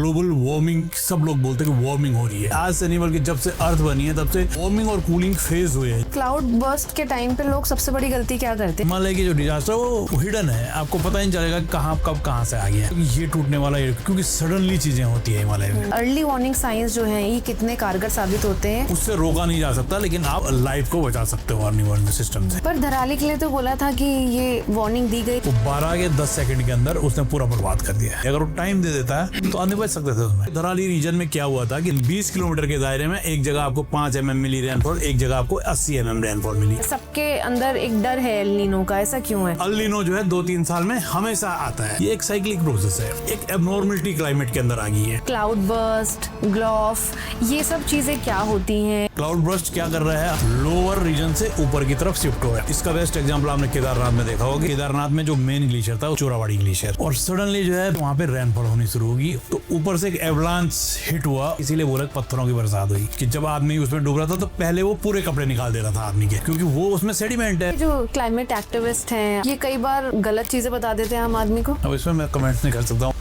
Global warming, सब लोग बोलते हैं कि वार्मिंग हो रही है। आज से नहीं बल्कि जब से अर्थ बनी है तब से वार्मिंग और कूलिंग फेज हुए हैं। क्लाउड बर्स्ट के टाइम पे लोग सबसे बड़ी गलती क्या करते हैं? हिमालय की जो डिजास्टर वो हिडन है, आपको पता ही नहीं चलेगा कहाँ कब कहाँ से आ गया ये टूटने वाला है, क्योंकि सडनली चीजें होती है हिमालय में। अर्ली वार्निंग साइंस जो है ये कितने कारगर साबित होते हैं? उससे रोका नहीं जा सकता, लेकिन आप लाइफ को बचा सकते हो वार्निंग वार्निंग सिस्टम से। पर धराली के लिए तो बोला था कि ये वार्निंग दी गई, तो 12 या 10 सेकंड के अंदर उसने पूरा बर्बाद कर दिया है। अगर वो टाइम दे देता है तो आने बच सकते थे उसमें। धराली रीजन में क्या हुआ था कि 20 किलोमीटर के दायरे में एक जगह आपको 5 mm मिली रेनफॉल, एक जगह आपको 80 mm रेनफॉल मिली। सबके अंदर एक डर है एल नीनो का, ऐसा क्यों है? एल नीनो जो है 2-3 साल में हमेशा आता है। ये एक साइक्लिक प्रोसेस है, एक एबनॉर्मलिटी क्लाइमेट के अंदर आ गई है। क्लाउड बर्स्ट, ग्लॉफ, ये सब चीजें क्या होती हैं? क्लाउड बर्स्ट क्या कर रहा है, लोअर रीजन से ऊपर की तरफ शिफ्ट हो रहा है। इसका बेस्ट एग्जांपल आपने केदारनाथ में देखा होगा। केदारनाथ में जो मेन ग्लेशियर था वो चोराबाड़ी ग्लेशियर, और सडनली जो है वहाँ पे रेनफॉल होनी शुरू होगी, तो ऊपर से एक एवलांच हिट हुआ, इसीलिए बोला पत्थरों की बरसात हुई। कि जब आदमी उसमें डूब रहा था तो पहले वो पूरे कपड़े निकाल दे रहा था आदमी के, क्योंकि वो उसमें सेडिमेंट है। जो क्लाइमेट एक्टिविस्ट हैं ये कई बार गलत चीजें बता देते हैं आम आदमी को। अब इसमें मैं कमेंट्स नहीं कर सकता हूँ।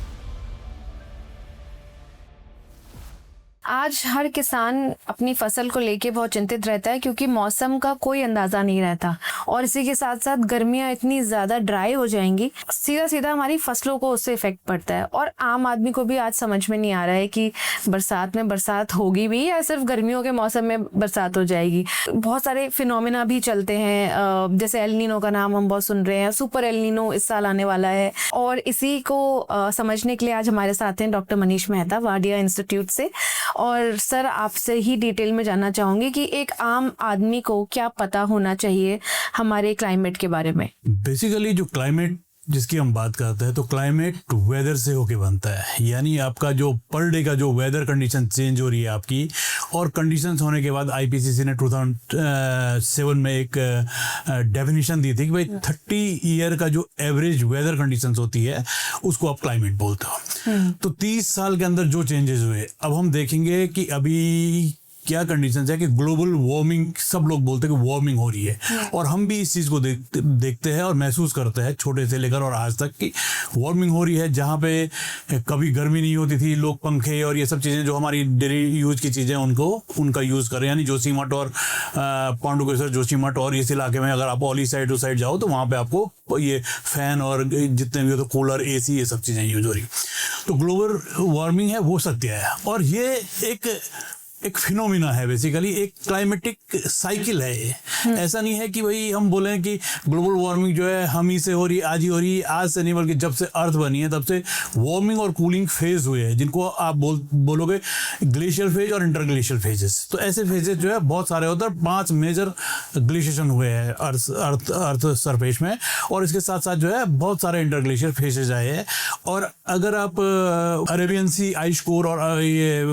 आज हर किसान अपनी फसल को लेके बहुत चिंतित रहता है क्योंकि मौसम का कोई अंदाजा नहीं रहता, और इसी के साथ साथ गर्मियां इतनी ज्यादा ड्राई हो जाएंगी, सीधा सीधा हमारी फसलों को उससे इफेक्ट पड़ता है। और आम आदमी को भी आज समझ में नहीं आ रहा है कि बरसात में बरसात होगी भी या सिर्फ गर्मियों के मौसम में बरसात हो जाएगी। बहुत सारे फिनोमिना भी चलते हैं, जैसे एल नीनो का नाम हम बहुत सुन रहे हैं, सुपर एल नीनो इस साल आने वाला है। और इसी को समझने के लिए आज हमारे साथ हैं डॉक्टर मनीष मेहता वाडिया इंस्टीट्यूट से। और सर, आपसे ही डिटेल में जानना चाहूंगी कि एक आम आदमी को क्या पता होना चाहिए हमारे क्लाइमेट के बारे में? बेसिकली जो क्लाइमेट जिसकी हम बात करते हैं, तो क्लाइमेट वेदर से होके बनता है। यानी आपका जो पर डे का जो वेदर कंडीशन चेंज हो रही है आपकी, और कंडीशंस होने के बाद आईपीसीसी ने 2007 में एक डेफिनेशन दी थी कि भाई 30 ईयर का जो एवरेज वेदर कंडीशंस होती है उसको आप क्लाइमेट बोलते हो। तो 30 साल के अंदर जो चेंजेस हुए, अब हम देखेंगे कि अभी क्या कंडीशंस है कि ग्लोबल वार्मिंग, सब लोग बोलते हैं कि वार्मिंग हो रही है, और हम भी इस चीज़ को देखते हैं और महसूस करते हैं छोटे से लेकर और आज तक कि वार्मिंग हो रही है। जहाँ पे कभी गर्मी नहीं होती थी, लोग पंखे और ये सब चीज़ें जो हमारी डेली यूज की चीज़ें उनका यूज़ करें। यानी जोशीमठ और पांडुकेश्वर जोशीमठ और इस इलाके में अगर आप ओली साइड उस साइड जाओ तो वहाँ पर आपको ये फैन और जितने भी हो तो कूलर, AC, ये सब चीज़ें यूज हो रही। तो ग्लोबल वार्मिंग है वो सत्य है, और ये एक फिनोमिना है, बेसिकली एक क्लाइमेटिक साइकिल है ये। ऐसा नहीं है कि भाई हम बोलें कि ग्लोबल वार्मिंग जो है हम ही से हो रही है, आज ही हो रही है। आज से नहीं बल्कि जब से अर्थ बनी है तब से वार्मिंग और कूलिंग फेज हुए हैं, जिनको आप बोलोगे ग्लेशियर फेज और इंटरग्लेशियल फेजेस। तो ऐसे फेजेस जो है बहुत सारे होते हैं। 5 मेजर ग्लेशिएशन हुए हैं अर्थ सरफेस में, और इसके साथ साथ जो है बहुत सारे इंटरग्लेशियल फेजेस आए हैं। और अगर आप अरेबियन सी आइस कोर और ये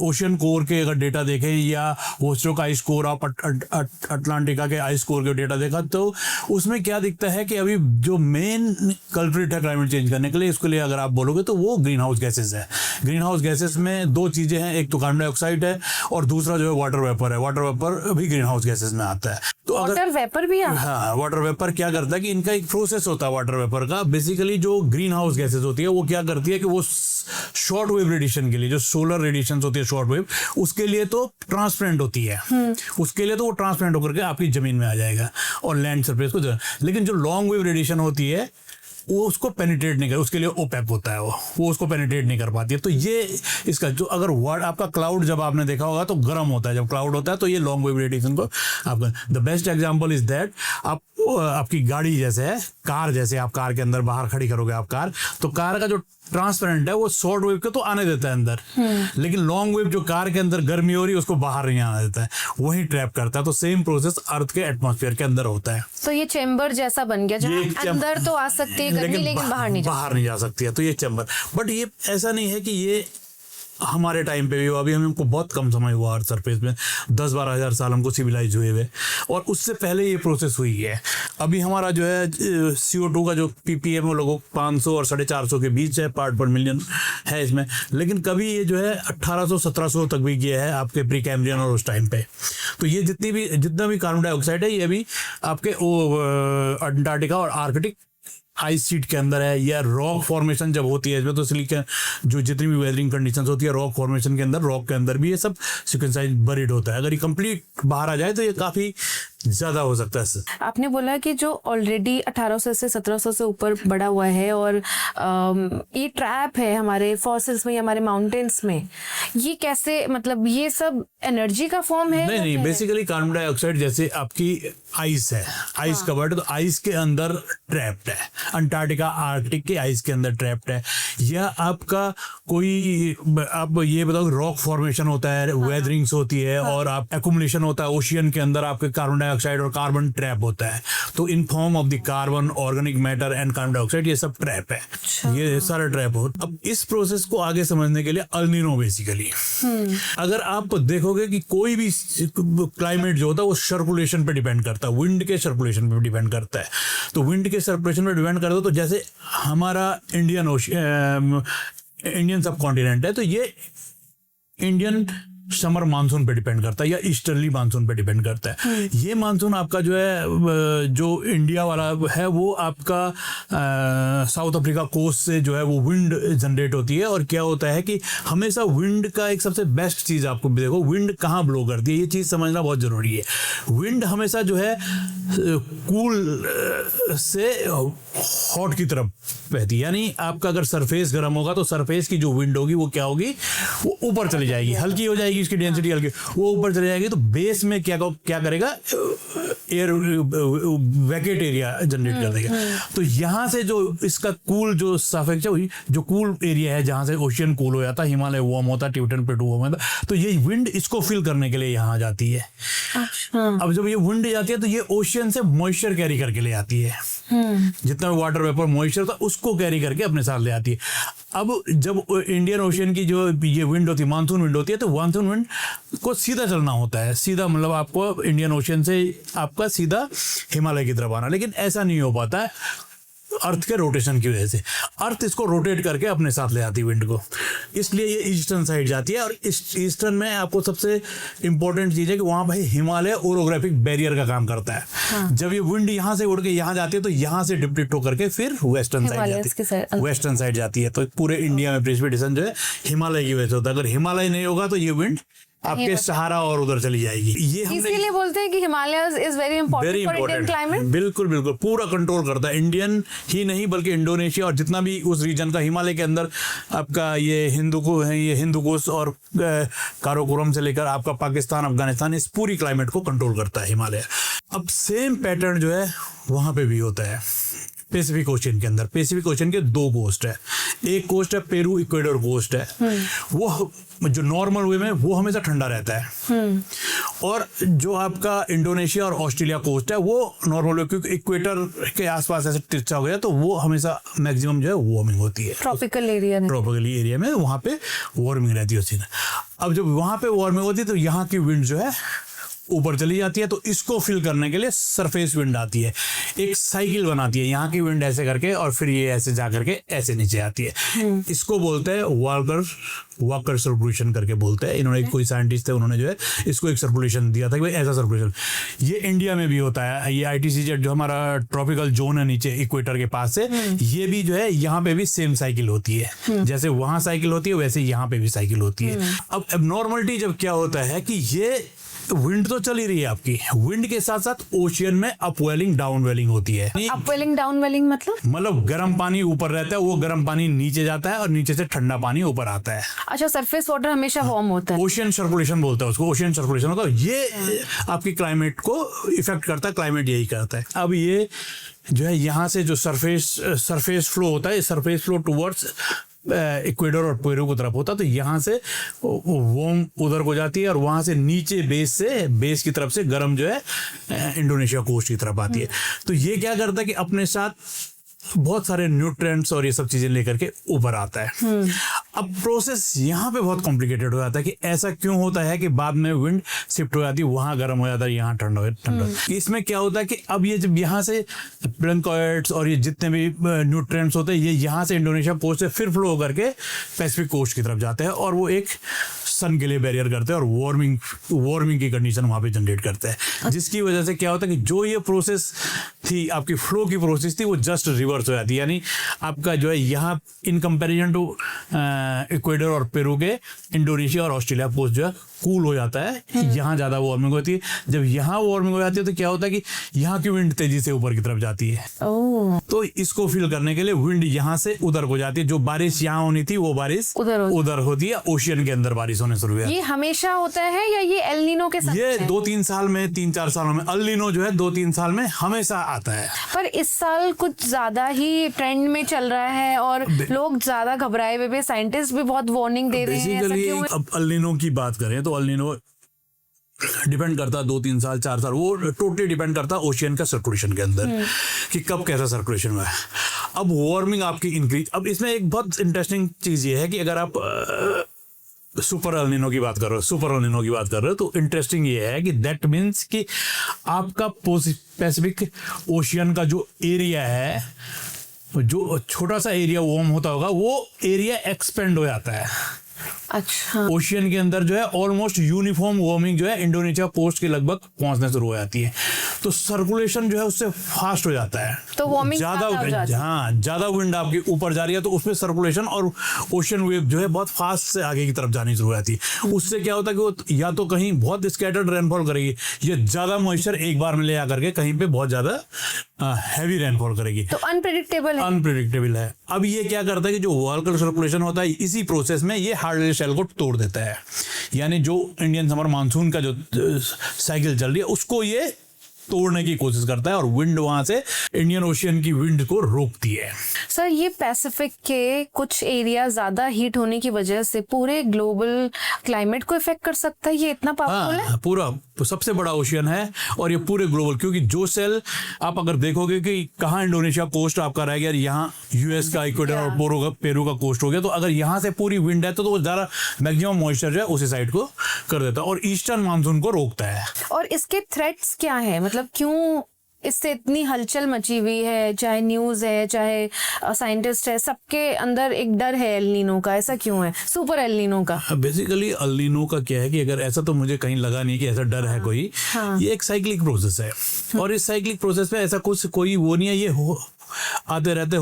ओशियन कोर के अगर डेटा देखें, या ओस्ट्रो का आइस कोर, आप अटलांटिका के आइस कोर के डेटा देखा, तो उसमें क्या दिखता है कि अभी जो मेन कल्प्रिट है क्लाइमेट चेंज करने के लिए, इसके लिए अगर आप बोलोगे तो वो ग्रीन हाउस गैसेज है। ग्रीन हाउस गैसेज में 2 चीजें हैं, एक तो कार्बन डाइऑक्साइड है और दूसरा जो है वाटर वेपर है। वाटर वेपर भी ग्रीन हाउस गैसेज में आता है। तो वाटर वेपर भी आता है? हाँ, वाटर वेपर क्या करता है कि इनका एक प्रोसेस होता है वाटर वेपर का। बेसिकली जो ग्रीन हाउस गैसेज होती है वो क्या करती है कि वो शॉर्ट वेव रेडिएशन के लिए, जो सोलर रेडिएशन होती है शॉर्ट वेव, उसके लिए तो ट्रांसपेरेंट होती है, उसके लिए तो वो ट्रांसपेरेंट होकर के आपकी जमीन में आ जाएगा और लैंड सरफेस को। लेकिन जो लॉन्ग वेव रेडिएशन होती है वो उसको पेनिट्रेट नहीं कर, उसके लिए ओपेक होता है, वो उसको पेनिट्रेट नहीं कर पाती है। तो ये इसका जो अगर वर्ड आपका क्लाउड, जब आपने देखा होगा तो गर्म होता है, जब क्लाउड होता है तो ये लॉन्ग वेव रेडिएशन को आपका the best example is that आपकी गाड़ी जैसे है, कार जैसे, आप कार के अंदर बाहर खड़ी करोगे आप कार, तो कार का जो ट्रांसपेरेंट है वो शॉर्ट वेव को तो आने देता है अंदर, लेकिन लॉन्ग वेव जो कार के अंदर गर्मी हो रही है उसको बाहर नहीं आने देता है, वही ट्रैप करता है। तो सेम प्रोसेस अर्थ के एटमॉस्फेयर के अंदर होता है। तो ये चेम्बर जैसा बन गया जहाँ अंदर तो आ सकती है गर्मी, लेकिन बाहर नहीं जा सकती है। तो ये चेम्बर, बट ये ऐसा नहीं है कि ये हमारे टाइम पे भी हुआ। अभी हमको बहुत कम समय हुआ अर्थ सरफेस में, 10-12 हज़ार साल हमको सिविलाइज हुए हुए, और उससे पहले ये प्रोसेस हुई है। अभी हमारा जो है CO2 का जो ppm वो लोगों 500 और 450 के बीच है पार्ट पर मिलियन है इसमें, लेकिन कभी ये जो है 1800-1700 तक भी गया है आपके प्री कैम्ब्रियन और उस टाइम पे। तो ये जितना भी कार्बन डाइऑक्साइड है ये अभी आपके अंटार्कटिका और आर्कटिक आइस शीट के अंदर है या रॉक फॉर्मेशन जब होती है इसमें, तो सिलिकॉन जो जितनी भी वेदरिंग कंडीशंस होती है रॉक फॉर्मेशन के अंदर, रॉक के अंदर भी ये सब सीक्वेंसाइज बरीड होता है। अगर ये कंप्लीट बाहर आ जाए तो ये काफ़ी ज़्यादा हो सकता है इससे। आपने बोला कि जो ऑलरेडी 1800 से 1700 से ऊपर बढ़ा हुआ है और ये ट्रैप है हमारे फॉसिल्स में या हमारे माउंटेन्स में, ये कैसे, मतलब ये सब एनर्जी का फॉर्म है? नहीं, बेसिकली कार्बन डाइऑक्साइड जैसे आपकी आइस है, आइस कवर्ड, तो आइस के अंदर ट्रैप्ड है, अंटार्कटिका आर्कटिक के आइस के अंदर ट्रैप्ड है। या आपका कोई, आप ये बताओ, रॉक फॉर्मेशन होता है, वेदरिंग्स होती है और आप एक्युमुलेशन होता है ओशियन के अंदर, आपके कार्बन डाइऑक्साइड और कार्बन ट्रैप होता है। तो in form of the carbon, organic matter and carbon dioxide, ये सब ट्रैप है, ये सारा ट्रैप हो। अब इस प्रोसेस को आगे समझने के लिए अल्नीनो बेसिकली, अगर आप देखोगे कि कोई भी क्लाइमेट जो होता है वो सर्कुलेशन पे डिपेंड करता है, विंड के सर्कुलेशन पे डिपेंड करता है। तो विंड के सर्कुलेशन पे डिपेंड करता है, तो जैसे हमारा इंडियन सब कॉन्टिनेंट है, तो ये इंडियन समर मानसून पे डिपेंड करता है या ईस्टर्ली मानसून पे डिपेंड करता है। ये मानसून आपका जो है, जो इंडिया वाला है, वो आपका साउथ अफ्रीका कोस्ट से जो है वो विंड जनरेट होती है। और क्या होता है कि हमेशा विंड का एक सबसे बेस्ट चीज़ आपको देखो, विंड कहाँ ब्लो करती है, ये चीज़ समझना बहुत ज़रूरी है। विंड हमेशा जो है कूल से हॉट की तरफ बहती है, यानी आपका अगर सरफेस गर्म होगा तो सरफेस की जो विंड होगी वो क्या होगी, वो ऊपर चली जाएगी, हल्की हो जाएगी, इसकी डेंसिटी हल्की, वो ऊपर चली जाएगी। तो बेस में क्या करेगा, एयर वैकेट एरिया जनरेट कर देगा। तो यहाँ से जो इसका कूल जो सफेक्ट है, जो कूल एरिया है जहाँ से ओशियन कूल हो जाता है, हिमालय वार्म होता है, टिबेटन प्लेटू वार्म होता है, तो ये विंड इसको फिल करने के लिए यहाँ जाती है। अब जब ये विंड जाती है तो ये ओशियन से मॉइस्चर कैरी करके ले आती है, जितना वाटर वेपर मॉइस्चर था उसको कैरी करके अपने साथ ले आती है। अब जब इंडियन ओशियन की जो ये विंड होती है, मानसून विंड होती है, तो मानसून विंड को सीधा चलना होता है, सीधा मतलब आपको इंडियन ओशियन से आपका सीधा हिमालय की तरफ आना, लेकिन ऐसा नहीं हो पाता है अर्थ के रोटेशन की वजह से। अर्थ इसको रोटेट करके अपने साथ ले आती है विंड को, इसलिए ये ईस्टर्न साइड जाती है। और ईस्टर्न में आपको सबसे इंपॉर्टेंट चीज़ है कि वहाँ भाई हिमालय ओरोग्राफिक बैरियर का काम करता है। जब ये विंड यहाँ से उड़ के यहाँ जाती है तो यहाँ से डिप्लीट होकर के फिर वेस्टर्न साइड जाती है। तो पूरे इंडिया में प्रेसिपिटेशन जो है हिमालय की वजह से होता है। अगर हिमालय नहीं होगा तो ये विंड आपके सहारा और उधर चली जाएगी। ये इसीलिए बोलते हैं कि Himalaya is very important for Indian climate. बिल्कुल पूरा कंट्रोल करता है, इंडियन ही नहीं बल्कि इंडोनेशिया और जितना भी उस रीजन का, हिमालय के अंदर आपका ये हिंदू कोस्ट और काराकोरम से लेकर आपका पाकिस्तान, अफगानिस्तान, इस पूरी क्लाइमेट को कंट्रोल करता है हिमालय। अब सेम पैटर्न जो है वहाँ पे भी होता है पैसिफिक ओशन के अंदर। पैसिफिक ओशन के दो कोस्ट है, एक कोस्ट है पेरू इक्वेडर कोस्ट है, वो जो नॉर्मल वे में वो हमेशा ठंडा रहता है। और जो आपका इंडोनेशिया और ऑस्ट्रेलिया कोस्ट है वो नॉर्मल वे, क्योंकि इक्वेटर के आसपास ऐसे तिरछा हो गया तो वो हमेशा मैक्सिमम जो है वार्मिंग होती है। ट्रॉपिकल एरिया में वहाँ पे वार्मिंग रहती है। अब जब वहाँ पे वार्मिंग होती है तो यहाँ की विंड जो है ऊपर चली जाती है, तो इसको फिल करने के लिए सरफेस विंड आती है, एक साइकिल बनाती है, यहाँ की विंड ऐसे करके और फिर ये ऐसे जा करके ऐसे नीचे आती है। इसको बोलते हैं वॉकर सर्कुलेशन करके बोलते हैं। इन्होंने कोई साइंटिस्ट थे, उन्होंने जो है इसको एक सर्कुलेशन दिया था कि भाई ऐसा सर्कुलेशन ये इंडिया में भी होता है। ये ITCZ जो हमारा ट्रॉपिकल जोन है नीचे इक्वेटर के पास से, ये भी जो है यहाँ पे भी सेम साइकिल होती है, जैसे वहाँ साइकिल होती है वैसे यहाँ पे भी साइकिल होती है। अब एबनॉर्मलिटी जब क्या होता है कि ये विंड तो चली रही है आपकी, विंड के साथ साथ ओशियन में अपवेलिंग डाउनवेलिंग होती है। अपवेलिंग डाउनवेलिंग मतलब गर्म पानी ऊपर रहता है, वो गर्म पानी नीचे जाता है और नीचे से ठंडा पानी ऊपर आता है। अच्छा, सरफेस वाटर हमेशा वार्म होता है, ओशियन सर्कुलेशन बोलते हैं उसको, ओशियन सर्कुलेशन होता है। ये आपकी क्लाइमेट को इफेक्ट करता है, क्लाइमेट यही करता है। अब ये जो है यहाँ से जो सरफेस फ्लो होता है, सरफेस फ्लो टुवर्ड्स इक्वेडर और पेरू की तरफ होता है, तो यहाँ से वार्म उधर को जाती है और वहाँ से नीचे बेस की तरफ से गर्म जो है इंडोनेशिया कोस्ट की तरफ आती है। तो ये क्या करता है कि अपने साथ बहुत सारे न्यूट्रिएंट्स और ये सब चीजें लेकर के ऊपर आता है। अब प्रोसेस यहाँ पे बहुत कॉम्प्लिकेटेड हो जाता है कि ऐसा क्यों होता है कि बाद में विंड शिफ्ट हो जाती है, वहाँ गर्म हो जाता है, यहाँ ठंडा। इसमें क्या होता है कि अब ये जब यहाँ से प्लैंक्टॉइड्स और ये जितने भी न्यूट्रिएंट्स होते हैं ये यहाँ से इंडोनेशिया कोस्ट से फिर फ्लो होकर के पैसिफिक कोस्ट की तरफ जाते हैं और वो एक सन के लिए बैरियर करते हैं और वार्मिंग की कंडीशन वहाँ पे जनरेट करते हैं, जिसकी वजह से क्या होता है कि जो ये प्रोसेस थी, आपकी फ्लो की प्रोसेस थी, वो जस्ट रिवर्स हो जाती है। यानी आपका जो है यहाँ इन कंपैरिजन टू इक्वेडर और पेरू के इंडोनेशिया और ऑस्ट्रेलिया पोस्ट जो है कूल हो जाता है, यहाँ ज़्यादा वार्मिंग होती है। जब यहाँ वार्मिंग हो जाती है तो क्या होता है कि यहाँ की विंड तेजी से ऊपर की तरफ जाती है। ओह, तो इसको फील करने के लिए विंड यहाँ से उधर को जाती है, जो बारिश यहाँ होनी थी वो बारिश उधर होती है, ओशियन के अंदर बारिश होने शुरू हुई। ये हमेशा होता है या ये एल नीनो के साथ ये है? 2-3 साल में, 3-4 सालों में, अल नीनो जो है 2-3 साल में हमेशा आता है। पर इस साल कुछ ज्यादा ही ट्रेंड में चल रहा है और लोग ज्यादा घबराए हुए हैं, साइंटिस्ट भी बहुत वार्निंग दे रहे हैं। ऐसा बेसिकली क्यों है? अब अल नीनो की बात करें तो अल नीनो डिपेंड करता है 2-3 साल 4 साल, वो टोटली डिपेंड करता है ओशियन का सर्कुलेशन के अंदर कि कब कैसा सर्कुलेशन हुआ है। अब वार्मिंग आपकी इंक्रीज, अब इसमें एक बहुत इंटरेस्टिंग चीज ये है कि अगर आप सुपर एल नीनो की बात कर रहे हो तो इंटरेस्टिंग ये है कि दैट मीन्स कि आपका पैसिफिक ओशियन का जो एरिया है, जो छोटा सा एरिया वार्म होता होगा, वो एरिया एक्सपेंड हो जाता है। अच्छा, ओशियन के अंदर जो है ऑलमोस्ट यूनिफॉर्म वार्मिंग जो है इंडोनेशिया पोस्ट के लगभग पहुंचने शुरू हो जाती है, तो सर्कुलेशन जो है उससे फास्ट हो जाता है। तो वार्मिंग ज्यादा विंड आपके ऊपर जा रही है तो उसमें सर्कुलेशन और ओशियन वेव जो है बहुत फास्ट से आगे की तरफ जानी शुरू हो जाती है। उससे क्या होता है कि वो या तो कहीं बहुत स्कैटर्ड रेनफॉल करेगी, ये ज्यादा मॉइस्चर एक बार में ले आकर के कहीं पे बहुत ज्यादा हैवी रेनफॉल करेगी, तो अनप्रेडिक्टेबल है। अब ये क्या करता है कि जो वर्टिकल सर्कुलेशन होता है इसी प्रोसेस में ये हार्ड शेल को तोड़ देता है, यानी जो इंडियन समर मानसून का जो साइकिल चल रही है उसको ये तोड़ने की कोशिश करता है और विंड वहां से इंडियन ओशियन की विंड को रोकती है। सर, ये पैसिफिक के कुछ एरिया ज्यादा हीट होने की वजह से पूरे ग्लोबल क्लाइमेट को इफेक्ट कर सकता है, ये इतना पावरफुल है? पूरा सबसे बड़ा ओशियन है और ये पूरे ग्लोबल, क्योंकि जो सेल आप अगर देखोगे कि कहाँ इंडोनेशिया कोस्ट आपका रह गया, यहाँ यूएस का इक्वेडर और पेरू का कोस्ट हो गया, तो अगर यहाँ से पूरी विंड है तो वो ज्यादा मैक्सिमम मॉइस्चर जो है उसी साइड को कर देता है और ईस्टर्न मानसून को रोकता है। और इसके थ्रेट्स क्या है, मतलब क्यों इससे इतनी हलचल मची हुई है? चाहे न्यूज है, चाहे साइंटिस्ट है, सबके अंदर एक डर है एल नीनो का। ऐसा क्यों है, सुपर एल नीनो का? बेसिकली एल नीनो का क्या है कि अगर ऐसा तो मुझे कहीं लगा नहीं कि ऐसा डर है कोई। ये एक साइक्लिक प्रोसेस है और इस साइक्लिक प्रोसेस में ऐसा कुछ कोई वो नहीं है, ये आते रहते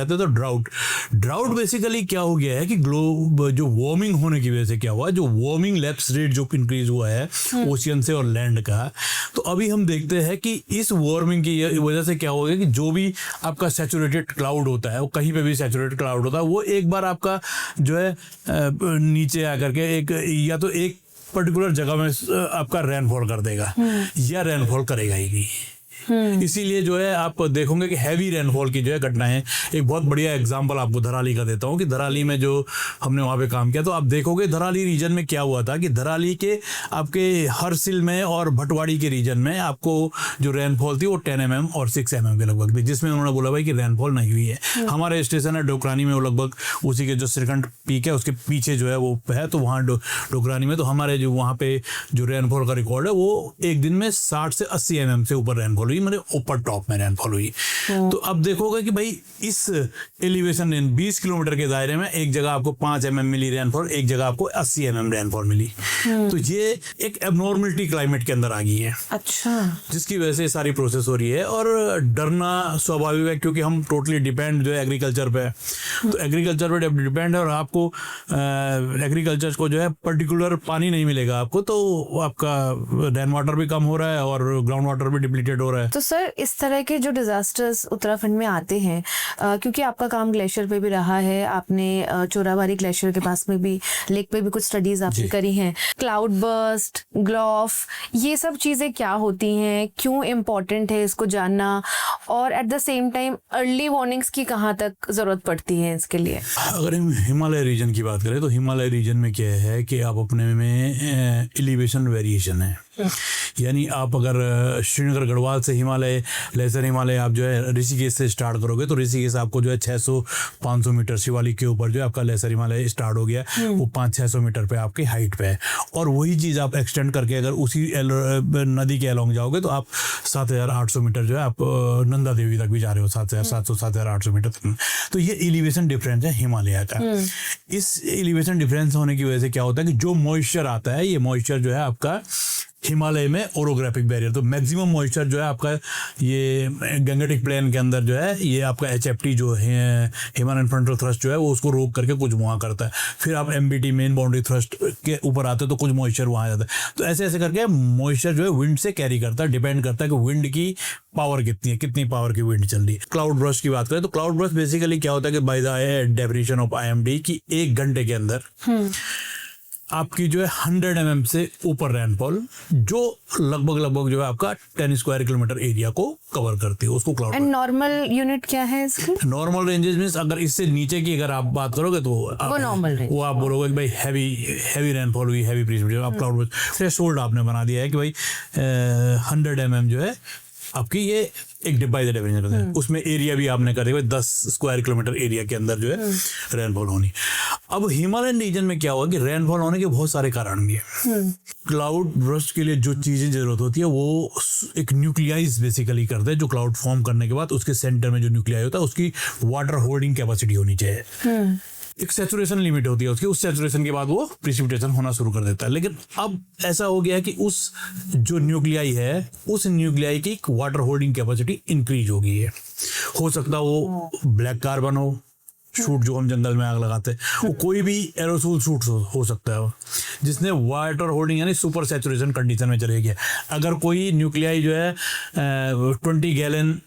तो ड्राउट बेसिकली क्या हो गया है कि ग्लोब जो वार्मिंग होने की वजह से क्या हुआ, जो वार्मिंग लैप्स रेट जो इंक्रीज हुआ है ओशियन से और लैंड का, तो अभी हम देखते हैं कि इस वार्मिंग की वजह से क्या हो गया कि जो भी आपका सैचुरेटेड क्लाउड होता है, वो कहीं पे भी सैचुरेटेड क्लाउड होता है, वो एक बार आपका जो है नीचे आकर के एक या तो एक पर्टिकुलर जगह में आपका रेनफॉल कर देगा या रेनफॉल करेगा ही नहीं। इसीलिए जो है आप देखोगे कि हैवी रेनफॉल की जो है घटनाएं, एक बहुत बढ़िया एग्जांपल आपको धराली का देता हूं कि धराली में जो हमने वहां पे काम किया, तो आप देखोगे धराली रीजन में क्या हुआ था कि धराली के आपके हरसिल में और भटवाड़ी के रीजन में आपको जो रेनफॉल थी वो 10 mm और 6 mm के लगभग थी, जिसमें उन्होंने बोला भाई कि रेनफॉल नहीं हुई है। हमारे स्टेशन है डोकरानी में, वो लगभग उसी के जो श्रीकंठ पीक है उसके पीछे जो है वो है, तो वहाँ डोकरानी में तो हमारे जो वहाँ पे जो रेनफॉल का रिकॉर्ड है वो एक दिन में 60 से 80 mm से ऊपर रेनफॉल हुई, मतलब ऊपर टॉप में रेनफॉल हुई। तो अब देखोगे कि भाई इस एलिवेशन 20 किलोमीटर के दायरे में एक जगह आपको 5 mm मिली रेनफॉल, एक जगह आपको 80 mm रेनफॉल मिली, तो ये एक एबनॉर्मलिटी क्लाइमेट के अंदर आ गई है। अच्छा, जिसकी वजह से सारी प्रोसेस हो रही है और डरना स्वाभाविक है, क्योंकि हम टोटली डिपेंड जो है एग्रीकल्चर पे, तो एग्रीकल्चर पे डिपेंड है और आपको एग्रीकल्चर को जो है पर्टिकुलर पानी नहीं मिलेगा आपको, तो आपका रेन वाटर भी कम हो रहा है और ग्राउंड वाटर भी डिप्लीटेड हो रहा है। तो सर, इस तरह के जो डिजास्टर्स उत्तराखंड में आते हैं, क्योंकि आपका काम ग्लेशियर पे भी रहा है, आपने चोराबारी ग्लेशियर के पास में भी, लेक पे भी कुछ स्टडीज आपने करी हैं, क्लाउड बर्स्ट, ग्लॉफ, ये सब चीजें क्या होती हैं, क्यों इम्पोर्टेंट है इसको जानना, और at the same time early warnings की कहाँ तक जरूरत पड़ती है इसके लिए? अगर हम हिमालय रीजन की बात करें तो हिमालय रीजन में क्या है कि आप अपने में एलिवेशन वेरिएशन है, यानी आप अगर श्रीनगर गढ़वाल से हिमालय, लेसर हिमालय आप जो है ऋषिकेश से स्टार्ट करोगे तो ऋषिकेश आपको जो है 600-500 मीटर शिवालिक के ऊपर जो है आपका लेसर हिमालय स्टार्ट हो गया, वो 500-600 मीटर पे आपकी हाइट पे है। और वही चीज़ आप एक्सटेंड करके अगर उसी नदी के अलॉन्ग जाओगे तो आप 7,800 मीटर जो है आप नंदा देवी तक भी जा रहे हो, 7,700-7,800 मीटर तक। तो ये एलिवेशन डिफरेंस है हिमालय का। इस एलिवेशन डिफरेंस होने की वजह से क्या होता है कि जो मॉइस्चर आता है, ये मॉइस्चर जो है आपका हिमालय में ओरोग्राफिक बैरियर। तो मैक्सिमम मॉइस्चर जो है आपका ये गंगेटिक प्लेन के अंदर जो है ये आपका HFT जो है हिमालयन फ्रंटल थ्रस्ट जो है वो उसको रोक करके कुछ वहाँ करता है। फिर आप MBT मेन बाउंड्री थ्रस्ट के ऊपर आते हो तो कुछ मॉइस्चर वहाँ आ जाता है। तो ऐसे ऐसे करके मॉइस्चर जो है विंड से कैरी करता है, डिपेंड करता है कि विंड की पावर कितनी है, कितनी पावर की विंड चल रही है। क्लाउड ब्रस्ट की बात करें तो क्लाउड ब्रस्ट बेसिकली क्या होता है कि by the definition of IMD की 1 घंटे के अंदर आपकी जो है 100 mm से ऊपर रेनफॉल जो लगभग जो है आपका 10 स्क्वायर किलोमीटर एरिया को कवर करती है, उसको क्लाउड। एंड नॉर्मल यूनिट क्या है इसकी? नॉर्मल रेंजेस मींस अगर इससे नीचे की अगर आप बात करोगे तो वो नॉर्मल रेंज, वो आप बोलोगे कि भाई हैवी रेनफॉल हुई, हैवी प्रेसिपिटेशन। आप क्लाउड थ्रेशोल्ड आपने बना दिया है कि भाई 100 mm जो है आपकी ये एक बाय द डेफिनेशन करते हैं। उसमें एरिया भी आपने कर दिया 10 स्क्वायर किलोमीटर एरिया के अंदर जो है रेनफॉल होनी। अब हिमालयन रीजन में क्या हुआ कि रेनफॉल होने के बहुत सारे कारण भी है। क्लाउड ब्रस्ट के लिए जो चीजें जरूरत होती है वो एक न्यूक्लियाइज बेसिकली करते हैं, जो क्लाउड फॉर्म करने के बाद उसके सेंटर में जो न्यूक्लियाई होता है उसकी वाटर होल्डिंग कैपेसिटी होनी चाहिए। एक सैचुरेशन लिमिट होती है उसकी, उस सैचुरेशन के बाद वो प्रिसिपिटेशन होना शुरू कर देता है। लेकिन अब ऐसा हो गया है कि उस जो न्यूक्लियाई है उस न्यूक्लियाई की वाटर होल्डिंग कैपेसिटी इंक्रीज हो गई है। हो सकता है वो ब्लैक कार्बन हो, शूट जो हम जंगल में आग लगाते हैं, वो कोई भी एरोसोल शूट हो सकता है जिसने वाटर होल्डिंग यानी सुपर सैचुरेशन कंडीशन में चले गया। अगर कोई न्यूक्लियाई जो है 20 गैलन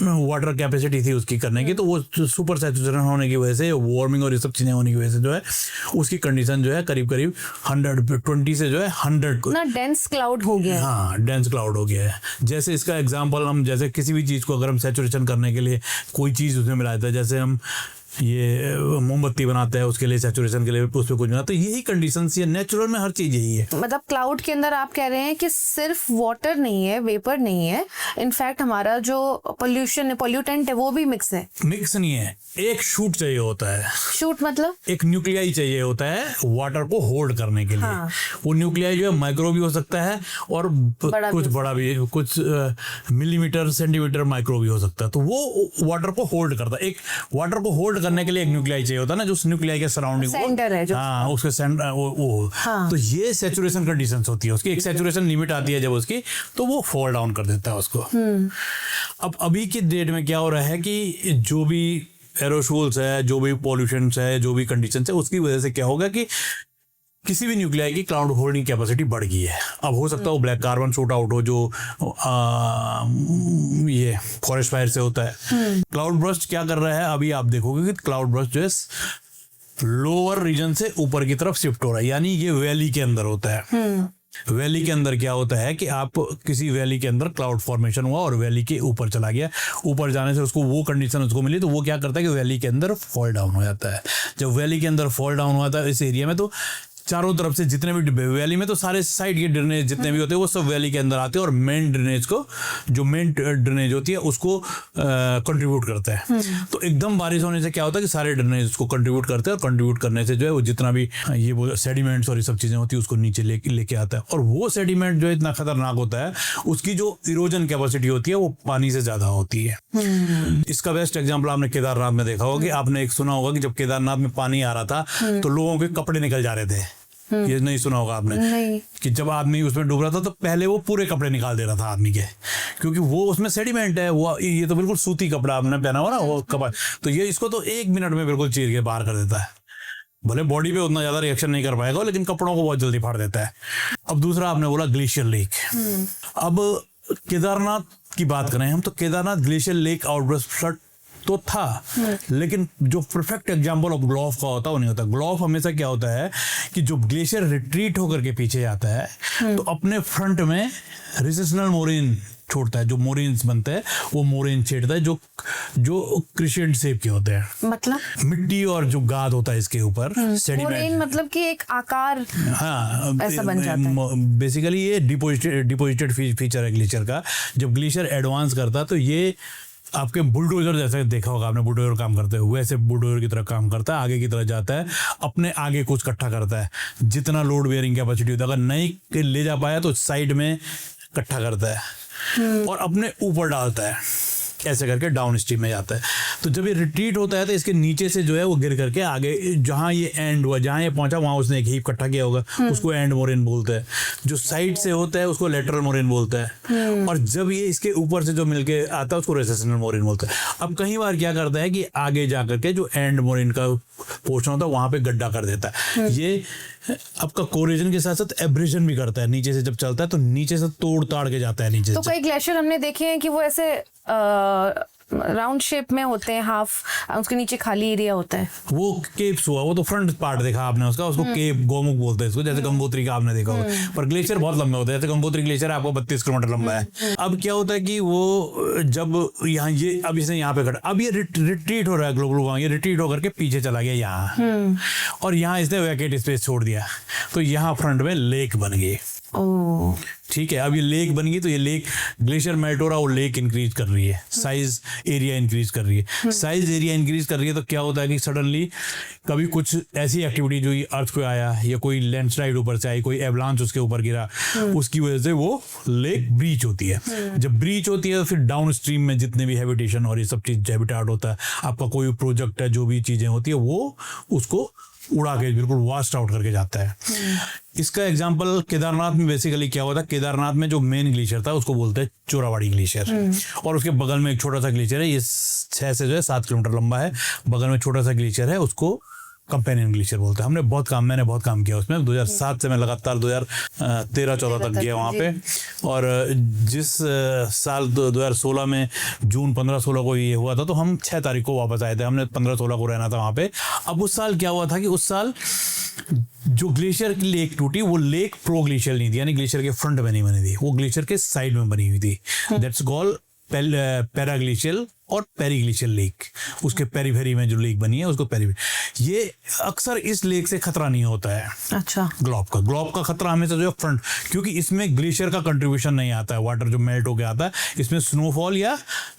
वाटर कैपेसिटी थी उसकी करने की, तो वो सुपर सैचुरेशन होने की वजह से, वार्मिंग और ये सब चीजें होने की वजह से जो है उसकी कंडीशन जो है करीब 120 से जो है 100 ना डेंस क्लाउड हो गया है। हाँ, डेंस क्लाउड हो गया है। जैसे इसका एग्जांपल हम जैसे किसी भी चीज़ को अगर हम सैचुरेशन करने के लिए कोई चीज़ उसमें मिलाते हैं, जैसे हम ये मोमबत्ती बनाते हैं उसके लिए सैचुरेशन के लिए उस पर कुछ बनाते हैं, तो यही कंडीशन ये नेचुरल में हर चीज यही है। मतलब क्लाउड के अंदर आप कह रहे हैं कि सिर्फ वाटर नहीं है, वेपर नहीं है, इनफैक्ट हमारा जो पोल्यूशन है, पोल्यूटेंट है, वो भी मिक्स है। मिक्स नहीं है, एक शूट चाहिए होता है। शूट मतलब एक न्यूक्लियाई चाहिए होता है वाटर को होल्ड करने के लिए। हाँ। वो न्यूक्लियाई जो है माइक्रो भी हो सकता है और कुछ बड़ा भी, कुछ मिलीमीटर सेंटीमीटर माइक्रो भी हो सकता है। तो वो वाटर को होल्ड करता है। एक वाटर को होल्ड करने के लिए एक न्यूक्लियाई चाहिए होता है ना, जो उस न्यूक्लियाई के सराउंडिंग सेंटर है जो, हाँ उसके सेंटर वो हाँ। तो ये सैचुरेशन कंडीशंस होती है उसकी। एक सैचुरेशन लिमिट आती है जब उसकी, तो वो फॉल डाउन कर देता है उसको। अब अभी की डेट में क्या हो रहा है कि जो भी एरोसोल्स है, जो भी पॉल्यूशन है, जो भी कंडीशंस है, उसकी वजह से क्या होगा कि किसी भी न्यूक्लियाई की क्लाउड होल्डिंग कैपेसिटी बढ़ गई है। अब हो सकता है वो ब्लैक कार्बन शूट आउट हो जो ये फॉरेस्ट फायर से होता है। क्लाउड ब्रस्ट क्या कर रहा है, अभी आप देखोगे कि क्लाउड ब्रस्ट जो है लोअर रीजन से ऊपर की तरफ शिफ्ट हो रहा है, यानी ये वैली के अंदर होता है। वैली के अंदर क्या होता है कि आप किसी वैली के अंदर क्लाउड फॉर्मेशन हुआ और वैली के ऊपर चला गया, ऊपर जाने से उसको वो कंडीशन उसको मिली, तो वो क्या करता है कि वैली के अंदर फॉल डाउन हो जाता है। जब वैली के अंदर फॉल डाउन हुआ था इस एरिया में, तो चारों तरफ से जितने भी वैली में तो सारे साइड के ड्रेनेज जितने भी होते हैं वो सब वैली के अंदर आते हैं और मेन ड्रेनेज को, जो मेन ड्रेनेज होती है उसको कंट्रीब्यूट करता है। तो एकदम बारिश होने से क्या होता है कि सारे ड्रेनेज उसको कंट्रीब्यूट करते हैं और कंट्रीब्यूट करने से जो है वो जितना भी ये वो सेडिमेंट्स और ये सब चीज़ें होती है उसको नीचे लेके आता है। और वो सेडिमेंट जो इतना खतरनाक होता है उसकी जो इरोजन कैपेसिटी होती है वो पानी से ज़्यादा होती है। इसका बेस्ट एग्जाम्पल आपने केदारनाथ में देखा होगा कि आपने एक सुना होगा कि जब केदारनाथ में पानी आ रहा था तो लोगों के कपड़े निकल जा रहे थे। ये नहीं सुना होगा आपने नहीं। कि जब आदमी उसमें डूब रहा था तो पहले वो पूरे कपड़े निकाल दे रहा था आदमी के, क्योंकि वो उसमें सेडिमेंट है। वो ये तो बिल्कुल सूती कपड़ा आपने पहना हुआ ना वो कपड़ा, तो ये इसको तो 1 मिनट में बिल्कुल चीर के बाहर कर देता है। भले बॉडी पे उतना ज्यादा रिएक्शन नहीं कर पाएगा लेकिन कपड़ों को बहुत जल्दी फाड़ देता है। अब दूसरा आपने बोला ग्लेशियर लेक। अब केदारनाथ की बात करें हम तो Kedarnath glacier lake outburst flood तो था, लेकिन जो परफेक्ट एग्जाम्पल ऑफ ग्लोव का होता है वो नहीं होता। ग्लोव हमेशा क्या होता है कि जो ग्लेशियर रिट्रीट होकर के पीछे जाता है तो अपने फ्रंट में रिसेशनल मोरेन छोड़ता है। जो मोरेन्स बनते हैं वो मोरेन छेड़ता है जो क्रिशेंट शेप के होते हैं, मतलब मिट्टी और जो गाद होता है इसके ऊपर मोरेन, मतलब कि एक आकार, हाँ ऐसा बन जाता है। बेसिकली ये डिपोजिटेड फीचर है ग्लेशियर का। जब ग्लेशियर एडवांस करता है तो ये आपके बुलडोजर जैसे देखा होगा आपने, बुलडोजर काम करते हुए वैसे बुलडोजर की तरह काम करता है। आगे की तरह जाता है, अपने आगे कुछ इकट्ठा करता है, जितना लोड बेयरिंग कैपेसिटी होता है। अगर नहीं ले जा पाया तो साइड में इकट्ठा करता है और अपने ऊपर डालता है। ऐसे करके डाउन स्ट्रीम में जाता है। तो जब ये रिट्रीट होता है तो इसके नीचे से जो है वो गिर करके आगे जहाँ ये एंड हुआ, जहाँ ये पहुंचा वहाँ उसने एक हीप इकट्ठा किया होगा, उसको एंड मोरेन बोलते हैं। जो साइड से होता है उसको लेटरल मोरेन बोलता है, और जब ये इसके ऊपर से जो मिलके आता है उसको रेसेशनल मोरेन बोलता है। अब कई बार क्या करता है कि आगे जा करके जो एंड मोरेन का पोर्शन होता है वहाँ पे गड्ढा कर देता है। ये आपका कोरेजन के साथ साथ एब्रेजन भी करता है, नीचे से जब चलता है तो नीचे से तोड़ ताड़ के जाता है नीचे तो से। कई ग्लेशियर हमने देखे हैं कि वो ऐसे राउंड शेप में होते हैं, हाफ उसके नीचे खाली एरिया होता है। वो केप्स हुआ, वो तो फ्रंट पार्ट देखा आपने उसका, उसको केप गोमुख बोलते हैं इसको, जैसे गंगोत्री का आपने देखा होगा। पर ग्लेशियर बहुत लंबे होते हैं, जैसे गंगोत्री ग्लेशियर आपको 32 किलोमीटर लंबा है। अब क्या होता है कि वो जब यहाँ ये अब इसे यहाँ पे खड़ा, अब ये रिट्रीट हो रहा है ग्लोबल वार्मिंग, ये रिट्रीट होकर के पीछे चला गया यहाँ, और यहाँ इसने वैकेट स्पेस छोड़ दिया, तो यहाँ फ्रंट में लेक बन गई। ओह, ठीक है, अब ये लेक बन गई तो ये लेक ग्लेशियर मेल्ट हो रहा है, वो लेक इंक्रीज कर रही है, साइज एरिया इंक्रीज कर रही है। साइज एरिया इंक्रीज कर रही है तो क्या होता है कि सडनली कभी कुछ ऐसी एक्टिविटी जो अर्थ पे आया, या कोई लैंडस्लाइड ऊपर से आई, कोई एवलांच उसके ऊपर गिरा, उसकी वजह से वो लेक ब्रीच होती है। जब ब्रीच होती है तो फिर डाउन स्ट्रीम में जितने भी हैबिटेशन और ये सब चीज हैबिटाट होता है, आपका कोई प्रोजेक्ट है, जो भी चीजें होती है वो उसको उड़ा के बिल्कुल वास्ट आउट करके जाता है। इसका एग्जांपल केदारनाथ में बेसिकली क्या होता है, केदारनाथ में जो मेन ग्लेशियर था उसको बोलते हैं चोरावाड़ी ग्लेशियर, और उसके बगल में एक छोटा सा ग्लेशियर है, ये 6 से जो है 7 किलोमीटर लंबा है, बगल में छोटा सा ग्लेशियर है, उसको कंपेनियन ग्लेशियर बोलते हैं। मैंने बहुत काम किया उसमें। 2007 से मैं लगातार 2013-14 तक गया वहाँ पे, और जिस साल 2016 में जून 15-16 को ये हुआ था तो हम 6 तारीख को वापस आए थे, हमने 15-16 को रहना था वहाँ पे। अब उस साल क्या हुआ था कि उस साल जो ग्लेशियर की लेक टूटी, वो लेक प्रो ग्लेशियर नहीं थी, यानी ग्लेशियर के फ्रंट में नहीं बनी थी, वो ग्लेशियर के साइड में बनी हुई थी। दैट्स कॉल्ड पैराग्लेशियल और पेरीग्लेशियल लेक। उसके पेरीफेरी में जो लेक बनी है उसको पेरीफेरी। ये अक्सर इस लेक से खतरा नहीं होता है। अच्छा, ग्लोब का खतरा हमेशा जो है फ्रंट, क्योंकि इसमें ग्लेशियर का कंट्रीब्यूशन नहीं आता है, वाटर जो मेल्ट होके आता है, इसमें स्नोफॉल या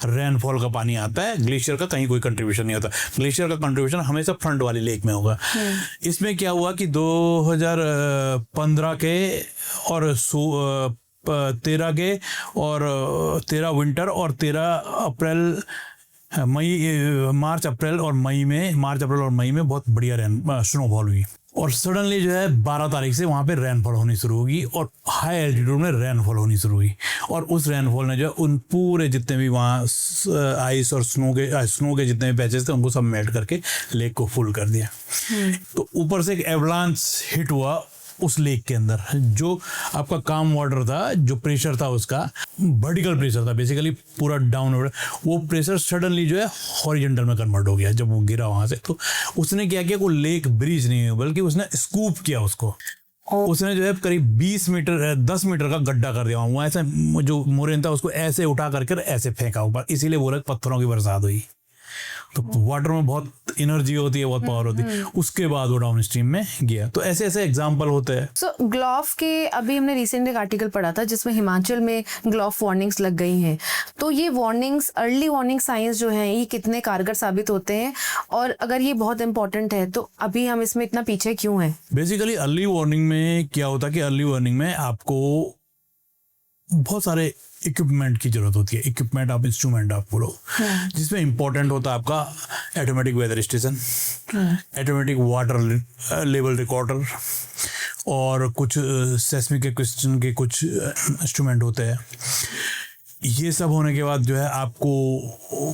रेनफॉल का पानी आता है, ग्लेशियर का कहीं कोई कंट्रीब्यूशन नहीं होता। ग्लेशियर का कंट्रीब्यूशन हमेशा फ्रंट वाली लेक में होगा। इसमें क्या हुआ कि 2015 के और 13 के और 13 विंटर और 13 अप्रैल मार्च अप्रैल और मई में बहुत बढ़िया स्नोफॉल हुई, और सडनली जो है 12 तारीख से वहाँ पे रेनफॉल होनी शुरू होगी, और हाई एल्टीट्यूड में रेनफॉल होनी शुरू हुई, और उस रेनफॉल ने जो है उन पूरे जितने भी वहाँ आइस और स्नो के जितने भी पैचेस थे उनको सब मेल्ट करके लेक को फुल कर दिया। तो ऊपर से एक एवलांच हिट हुआ उस लेक के अंदर। जो आपका काम वाटर था, जो प्रेशर था उसका वर्टिकल प्रेशर था, बेसिकली पूरा डाउनवर्ड, वो प्रेशर सडनली जो है हॉरिजॉन्टल में कन्वर्ट हो गया जब वो गिरा वहां से। तो उसने क्या किया, वो लेक ब्रीच नहीं हुई बल्कि उसने स्कूप किया उसको। उसने जो है करीब 10 मीटर का गड्ढा कर दिया वहां, ऐसे जो मोरेन था उसको ऐसे उठा करके ऐसे फेंका ऊपर, इसीलिए बोला पत्थरों की बरसात हुई। तो वाटर में बहुत एनर्जी होती है, बहुत पावर होती है, उसके बाद वो डाउन स्ट्रीम में गया। तो ऐसे ऐसे एग्जांपल होते हैं। सो ग्लोफ के अभी हमने रिसेंट एक आर्टिकल पढ़ा था जिसमें हिमाचल में ग्लोफ वार्निंग्स लग गई हैं। तो ये वार्निंग्स, अर्ली वार्निंग साइंस जो हैं, ये कितने कारगर साबित होते हैं, और अगर ये बहुत इंपॉर्टेंट है तो अभी हम इसमें इतना पीछे क्यों हैं? बेसिकली अर्ली वार्निंग में क्या होता है कि अर्ली वार्निंग में आपको बहुत सारे इक्विपमेंट की जरूरत होती है। इक्विपमेंट आप इंस्ट्रूमेंट आप बोलो, जिसमें इंपॉर्टेंट होता है आपका automatic weather station, automatic water level recorder, और कुछ सेस्मिक क्वेश्चन के कुछ इंस्ट्रूमेंट होते हैं। ये सब होने के बाद जो है आपको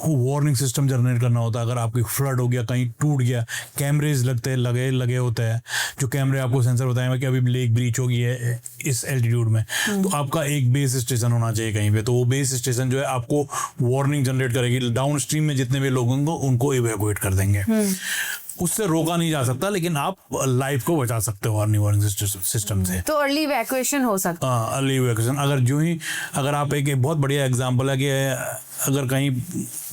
वार्निंग सिस्टम जनरेट करना होता है। अगर आपकी फ्लड हो गया, कहीं टूट गया, कैमरेज लगे होते हैं, जो कैमरे आपको सेंसर बताएंगे कि अभी लेक ब्रीच हो गई है इस एल्टीट्यूड में, तो आपका एक बेस स्टेशन होना चाहिए कहीं पे। तो वो बेस स्टेशन जो है आपको वार्निंग जनरेट करेगी, डाउन स्ट्रीम में जितने भी लोग होंगे उनको इवैक्यूएट कर देंगे। उससे रोका नहीं जा सकता, लेकिन आप लाइफ को बचा सकते हो वार्निंग सिस्टम से। तो अर्ली इवैक्यूएशन हो सकता है। हाँ, अर्ली इवैक्यूएशन। अगर आप एक बहुत बढ़िया एग्जांपल है कि अगर कहीं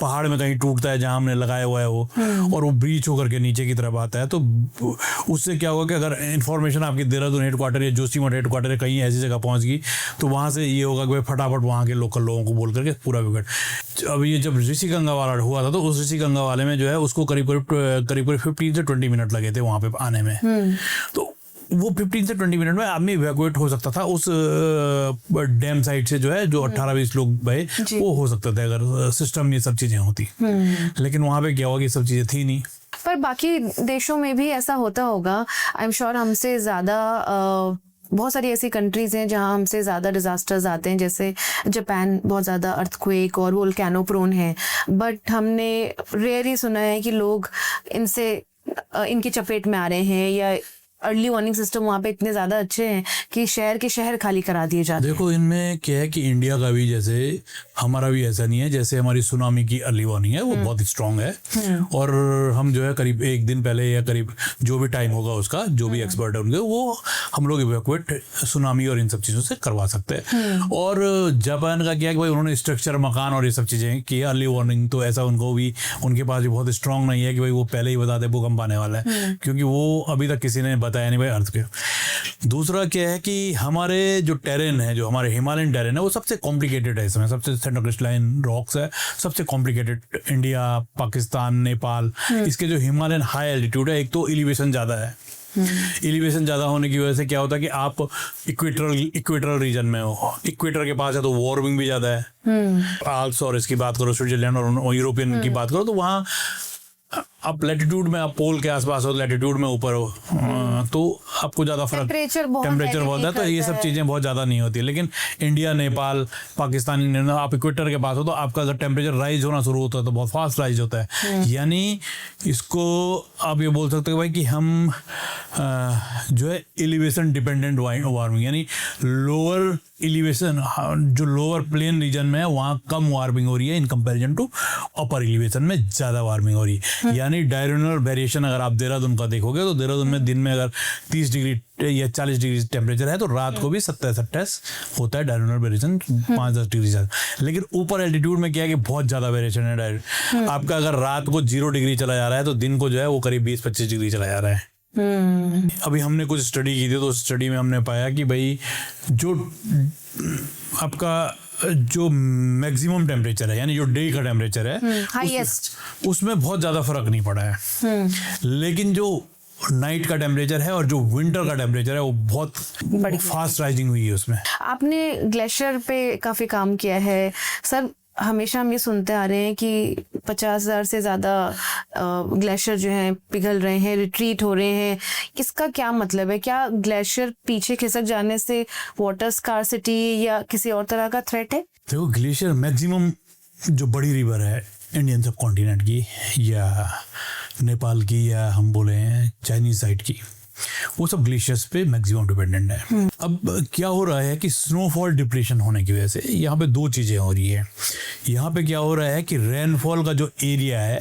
पहाड़ में कहीं टूटता है जहां हमने लगाया हुआ है वो, और वो ब्रीच होकर के नीचे की तरफ आता है, तो उससे क्या होगा कि अगर इन्फॉर्मेशन आपकी देहरादून हेडक्वार्टर या जोशीमठ हेडक्वार्टर कहीं ऐसी जगह पहुंच गई, तो वहां से ये होगा कि भाई फटाफट वहां के लोकल लोगों को बोल करके पूरा विकेट। अब ये जब ऋषि गंगा वाला हुआ था तो उस ऋषि गंगा वाले में जो है उसको करीब 15 से 20 मिनट लगे थे वहां पे आने में। तो वो 15 से 20 मिनट में आदमी इवैक्यूएट हो सकता था उस डैम साइड से, जो है जो 18-20 लोग बहे, वो हो सकता था अगर सिस्टम में ये सब चीजें होती। लेकिन वहां पे क्या हुआ कि ये सब चीजें थी नहीं। पर बाकी देशों में भी ऐसा होता होगा, आई एम श्योर। हमसे ज़्यादा बहुत सारी ऐसी कंट्रीज हैं जहां हमसे ज़्यादा डिजास्टर्स आते हैं, जैसे जापान बहुत ज़्यादा अर्थक्वेक और वोल्केनो प्रोन है, बट हमने रेयर ही सुना है कि लोग इनकी चपेट में आ रहे हैं, या अर्ली वार्निंग सिस्टम वहाँ पे इतने ज़्यादा अच्छे हैं कि शहर के शहर खाली करा दिए जाते हैं। देखो इनमें क्या है कि इंडिया का भी, जैसे हमारा भी ऐसा नहीं है, जैसे हमारी सुनामी की अर्ली वार्निंग है वो बहुत स्ट्रांग है, और हम जो है करीब एक दिन पहले या करीब जो भी टाइम होगा उसका, जो भी एक्सपर्ट है उनके, वो हम लोग इवैक्यूएट सुनामी और इन सब चीज़ों से करवा सकते हैं। और जापान का क्या है कि भाई उन्होंने स्ट्रक्चर, मकान और ये सब चीज़ें की अर्ली वार्निंग, तो ऐसा उनको भी, उनके पास भी बहुत स्ट्रांग नहीं है कि भाई वो पहले ही बता दे भूकंप आने वाला है, क्योंकि वो अभी तक किसी ने बताया नहीं भाई अर्थ के। दूसरा क्या है कि हमारे जो टेरेन है, जो हमारे हिमालयन टेरेन है, वो सबसे कॉम्प्लिकेटेड है इसमें, सबसे सेंट्रो क्रिस्टलाइन रॉक्स है, सबसे कॉम्प्लिकेटेड। इंडिया, पाकिस्तान, नेपाल, इसके जो हिमालयन हाई एल्टीट्यूड है, एक तो एलिवेशन ज़्यादा है। एलिवेशन ज़्यादा होने की वजह से क्या होता है कि आप इक्वेटरल रीजन में हो, इक्वेटर के पास है तो वार्मिंग भी ज़्यादा है। आल्प्स और इसकी बात करो, स्विट्जरलैंड और यूरोपियन की बात करो, तो वहाँ आप लैटिट्यूड में, आप पोल के आसपास हो, लैटिट्यूड में ऊपर हो, तो आपको ज़्यादा फर्क, टेम्परेचर बहुत है, तो ये सब चीज़ें बहुत ज़्यादा नहीं होती। लेकिन इंडिया, नेपाल, पाकिस्तान, आप इक्वेटर के पास हो तो आपका अगर टेम्परेचर राइज होना शुरू होता है तो बहुत फास्ट राइज होता है। यानी इसको आप ये बोल सकते हो भाई कि हम जो है एलिवेशन डिपेंडेंट वार्मिंग, यानी लोअर एलिवेशन, जो लोअर प्लेन रीजन में है वहाँ कम वार्मिंग हो रही है in comparison to upper elevation में ज़्यादा वार्मिंग हो रही है। यानी डायरेनल वेरिएशन अगर आप देहरादून का देखोगे तो देहरादून में दिन में अगर 30 डिग्री या 40 डिग्री टेम्परेचर है तो रात को भी 27-28 होता है डायरेनल वेरिएशन, 5-10 डिग्री ज़्यादा। लेकिन ऊपर एल्टीट्यूड में क्या है कि बहुत ज़्यादा वेरिएशन है डायरेक्ट। आपका अगर रात को 0 डिग्री चला जा रहा है तो दिन को जो है वो करीब 20-25 डिग्री चला जा रहा है। अभी हमने कुछ स्टडी की थी, तो उस स्टडी में हमने पाया कि भाई जो आपका जो मैक्सिमम टेम्परेचर है, यानी जो डे का टेम्परेचर है हाईएस्ट, उसमें बहुत ज़्यादा फर्क नहीं पड़ा है। लेकिन जो नाइट का टेम्परेचर है और जो विंटर का टेम्परेचर है वो बहुत फास्ट राइजिंग हुई है उसमें। आपने ग्लेशियर पे काफ़ी काम किया है सर। हमेशा हम ये सुनते आ रहे हैं कि 50,000 से ज़्यादा ग्लेशियर जो हैं पिघल रहे हैं, रिट्रीट हो रहे हैं। इसका क्या मतलब है? क्या ग्लेशियर पीछे खिसक जाने से वाटर स्कार्सिटी या किसी और तरह का थ्रेट है? देखो ग्लेशियर मैक्सिमम जो बड़ी रिवर है इंडियन सब कॉन्टिनेंट की या नेपाल की या हम बोले चाइनीज साइड की, वो सब ग्लेशियर्स पे मैक्सिमम डिपेंडेंट है। अब क्या हो रहा है कि स्नोफॉल डिप्रेशन होने की वजह से यहाँ पे दो चीज़ें हो रही है। यहाँ पे क्या हो रहा है कि रेनफॉल का जो एरिया है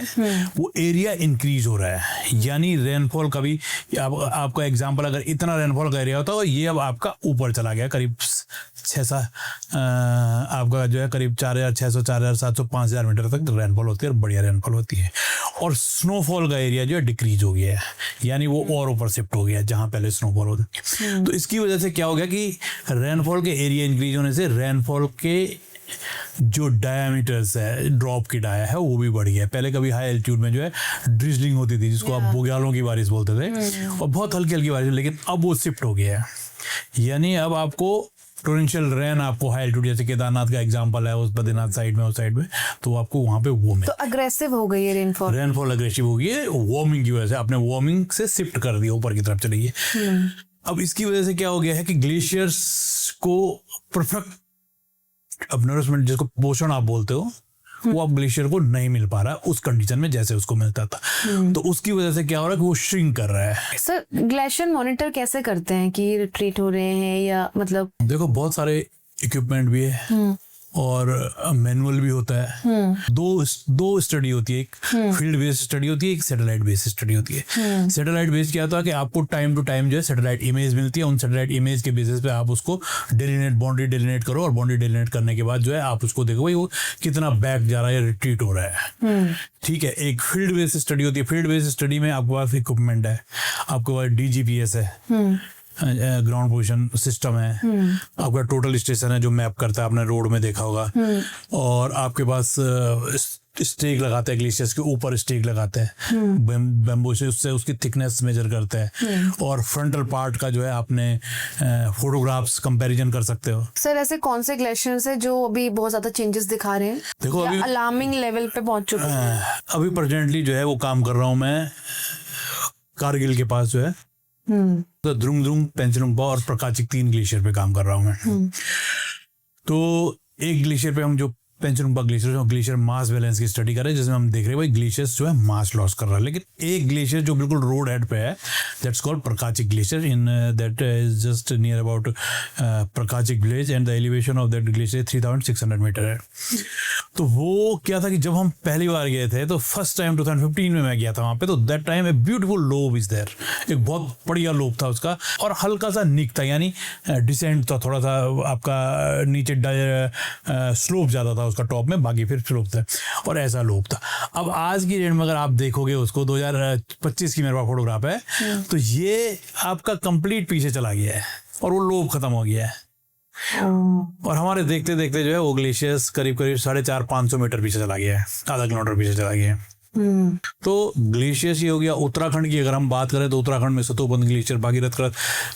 वो एरिया इंक्रीज हो रहा है। यानी रेनफॉल का भी आपका एग्जांपल, अगर इतना रेनफॉल का एरिया होता है ये अब आपका ऊपर चला गया, करीब 600 आपका जो है करीब 4,600, 4,700, 5,000 मीटर तक रेनफॉल होती है और बढ़िया रेनफॉल होती है। और स्नोफॉल का एरिया जो है डिक्रीज हो गया है, यानी वो और ऊपर शिफ्ट हो गया जहाँ पहले स्नोफॉल होता है। तो इसकी वजह से क्या हो गया कि रेनफॉल के एरिया इंक्रीज होने से रेनफॉल के जो डायमीटर्स है, ड्रॉप की डाया है वो भी बढ़ गया है। पहले कभी हाई एल्टीट्यूड में जो है ड्रिजलिंग होती थी जिसको आप बुग्यालों की बारिश बोलते थे और बहुत हल्की हल्की बारिश, लेकिन अब वो शिफ्ट हो गया है। यानी अब आपको टोरेंशियल रेन आपको हाई एल्टीट्यूड, जैसे केदारनाथ का एग्जांपल है, उस बद्रीनाथ साइड में, उस साइड में, तो आपको वहाँ पे वो तो अग्रेसिव हो गई है रेनफॉल अग्रेसिव हो गई है वार्मिंग की वजह से। आपने वार्मिंग से शिफ्ट कर दिया, ऊपर की तरफ चली है। अब इसकी वजह से क्या हो गया है कि ग्लेशियर्स को परफेक्ट अब नरिशमेंट, जिसको पोषण आप बोलते हो, वो अब ग्लेशियर को नहीं मिल पा रहा है उस कंडीशन में जैसे उसको मिलता था। तो उसकी वजह से क्या हो रहा है कि वो श्रिंक कर रहा है। सर ग्लेशियर मॉनिटर कैसे करते हैं कि रिट्रीट हो रहे हैं या मतलब? देखो बहुत सारे इक्विपमेंट भी है और मैनुअल भी होता है। दो स्टडी होती है, एक फील्ड बेस्ड स्टडी होती है, एक सैटेलाइट बेस्ड स्टडी होती है। सैटेलाइट बेस्ड क्या होता है कि आपको टाइम टू टाइम जो है सैटेलाइट इमेज मिलती है। उन सैटेलाइट इमेज के बेसिस पे आप उसको बाउंड्री डेलिनेट करो और बाउंड्री डेलिनेट करने के बाद जो है आप उसको देखो भाई वो कितना बैक जा रहा है, रिट्रीट हो रहा है। ठीक है, एक फील्ड बेस्ड स्टडी होती है। फील्ड बेस्ड स्टडी में आपके पास इक्विपमेंट है, आपके पास DGPS है, ग्राउंड पोजिशन सिस्टम है, आपका टोटल स्टेशन है जो मैप करता है, आपने रोड में देखा होगा, और आपके पास स्टेक लगाते हैं ग्लेशियर्स के ऊपर, स्टेक लगाते हैं बैम्बू से, उससे उसकी थिकनेस मेजर करते हैं, और फ्रंटल पार्ट का जो है आपने फोटोग्राफ्स कंपैरिजन कर सकते हो। सर ऐसे कौन से ग्लेशियर्स हैं जो अभी बहुत ज्यादा चेंजेस दिखा रहे हैं, देखो अभी अलार्मिंग लेवल पे पहुंच चुके हैं? अभी प्रेजेंटली जो है वो काम कर रहा हूँ मैं कारगिल के पास जो है, तो द्रुंग पेंचनुंगपा और प्रकाशिक 3 ग्लेशियर पे काम कर रहा हूँ मैं। तो एक ग्लेशियर पे हम जो पेंचनुंगपा ग्लेशियर मास बैलेंस की स्टडी कर रहे हैं, जिसमें हम देख रहे हैं भाई ग्लेशियर्स जो है मास लॉस कर रहा है। लेकिन एक ग्लेशियर जो बिल्कुल रोड हेड पे है, that's called Prakashik glacier, in that is just near about Prakashik village, and the elevation of that glacier 3600 metre है। तो वो क्या था कि जब हम पहली बार गए थे, तो फर्स्ट टाइम 2015 में मैं गया था वहाँ पे, तो that time a beautiful lobe is there, एक बहुत बढ़िया लोब था उसका, और हल्का सा निक था, यानी डिसेंट था, थोड़ा सा आपका नीचे स्लोप ज़्यादा था उसका टॉप में, बाकी फिर स्लोप था, और ऐसा लोब था। अब आज की डेट में अगर आप देखोगे उसको, 2025 की मेरे पास फोटोग्राफ है, तो ये आपका कंप्लीट पीछे चला गया है और वो लोब खत्म हो गया है। और हमारे देखते देखते जो है वो ग्लेशियर्स करीब 450-500 मीटर पीछे चला गया है, आधा किलोमीटर पीछे चला गया है। तो ग्लेशियर्स ये हो गया। उत्तराखंड की अगर हम बात करें तो उत्तराखंड में सतोबंद ग्लेशियर, भागीरथ का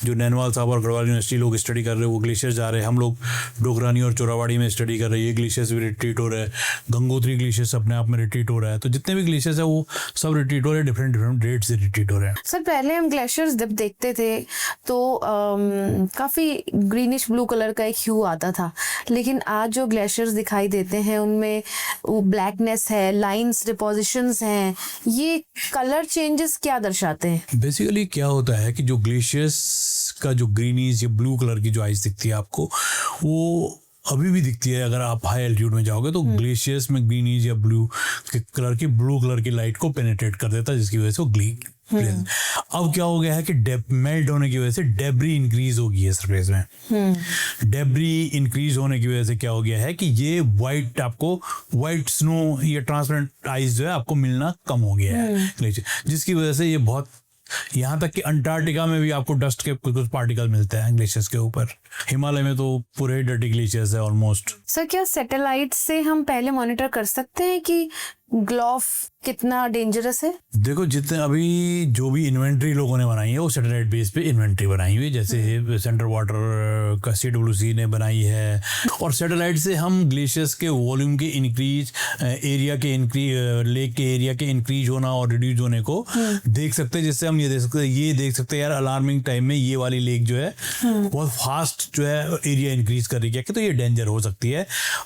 जो नैनवाल साहब और गढ़वाल यूनिवर्सिटी लोग स्टडी कर रहे हैं, वो ग्लेशियर जा रहे हैं। हम लोग डोगरानी और चोरावाड़ी में स्टडी कर रहे हैं, ये ग्लेशियर्स भी रिट्रीट हो रहे हैं। गंगोत्री ग्लेशियर्स अपने आप में रिट्रीट हो रहा है। तो जितने भी ग्लेशियर्स है वो सब रिट्रीट हो रहे हैं, डिफरेंट रेट से रिट्रीट हो रहे हैं। सर पहले हम ग्लेशियर्स जब देखते थे तो काफी ग्रीनिश ब्लू कलर का एक ह्यू आता था, लेकिन आज जो ग्लेशियर्स दिखाई देते हैं उनमें वो ब्लैकनेस है, लाइंस डिपोजिशंस हैं, ये कलर चेंजेस क्या दर्शाते हैं? बेसिकली क्या होता है कि जो ग्लेशियर्स का जो ग्रीनीज या ब्लू कलर की जो आइस दिखती है आपको, वो अभी भी दिखती है। अगर आप हाई एल्टीट्यूड में जाओगे तो ग्लेशियर्स में ग्रीनीज या ब्लू कलर की लाइट को पेनिट्रेट कर देता है, जिसकी वजह से वो अब क्या हो गया है कि मेल्ट होने की वजह से डेब्री इंक्रीज हो गई है सरफेस में। डेब्री इंक्रीज होने की वजह से क्या हो गया है कि ये व्हाइट स्नो, ये ट्रांसपेरेंट आइस जो है आपको मिलना कम हो गया है, जिसकी वजह से ये बहुत, यहाँ तक कि अंटार्कटिका में भी आपको डस्ट के कुछ पार्टिकल मिलते हैं ग्लेशियर्स के ऊपर। हिमालय में तो पूरे डर्टी ग्लेशियर्स है ऑलमोस्ट। सर क्या सैटेलाइट से हम पहले मॉनिटर कर सकते हैं कि ग्लोफ कितना डेंजरस है? देखो जितने अभी जो भी इन्वेंट्री लोगों ने बनाई है वो सैटेलाइट बेस पे इन्वेंट्री बनाई हुई है, जैसे सेंट्रल वाटर का CWC ने बनाई है। और सैटेलाइट से हम ग्लेशियर्स के वॉल्यूम के इंक्रीज, एरिया के इंक्रीज, लेक के एरिया के इंक्रीज होना और रिड्यूस होने को देख सकते हैं। जिससे हम ये देख सकते हैं यार अलार्मिंग टाइम में ये वाली लेक जो है बहुत फास्ट जो है एरिया इंक्रीज कर रही है, तो ये डेंजर हो सकती है।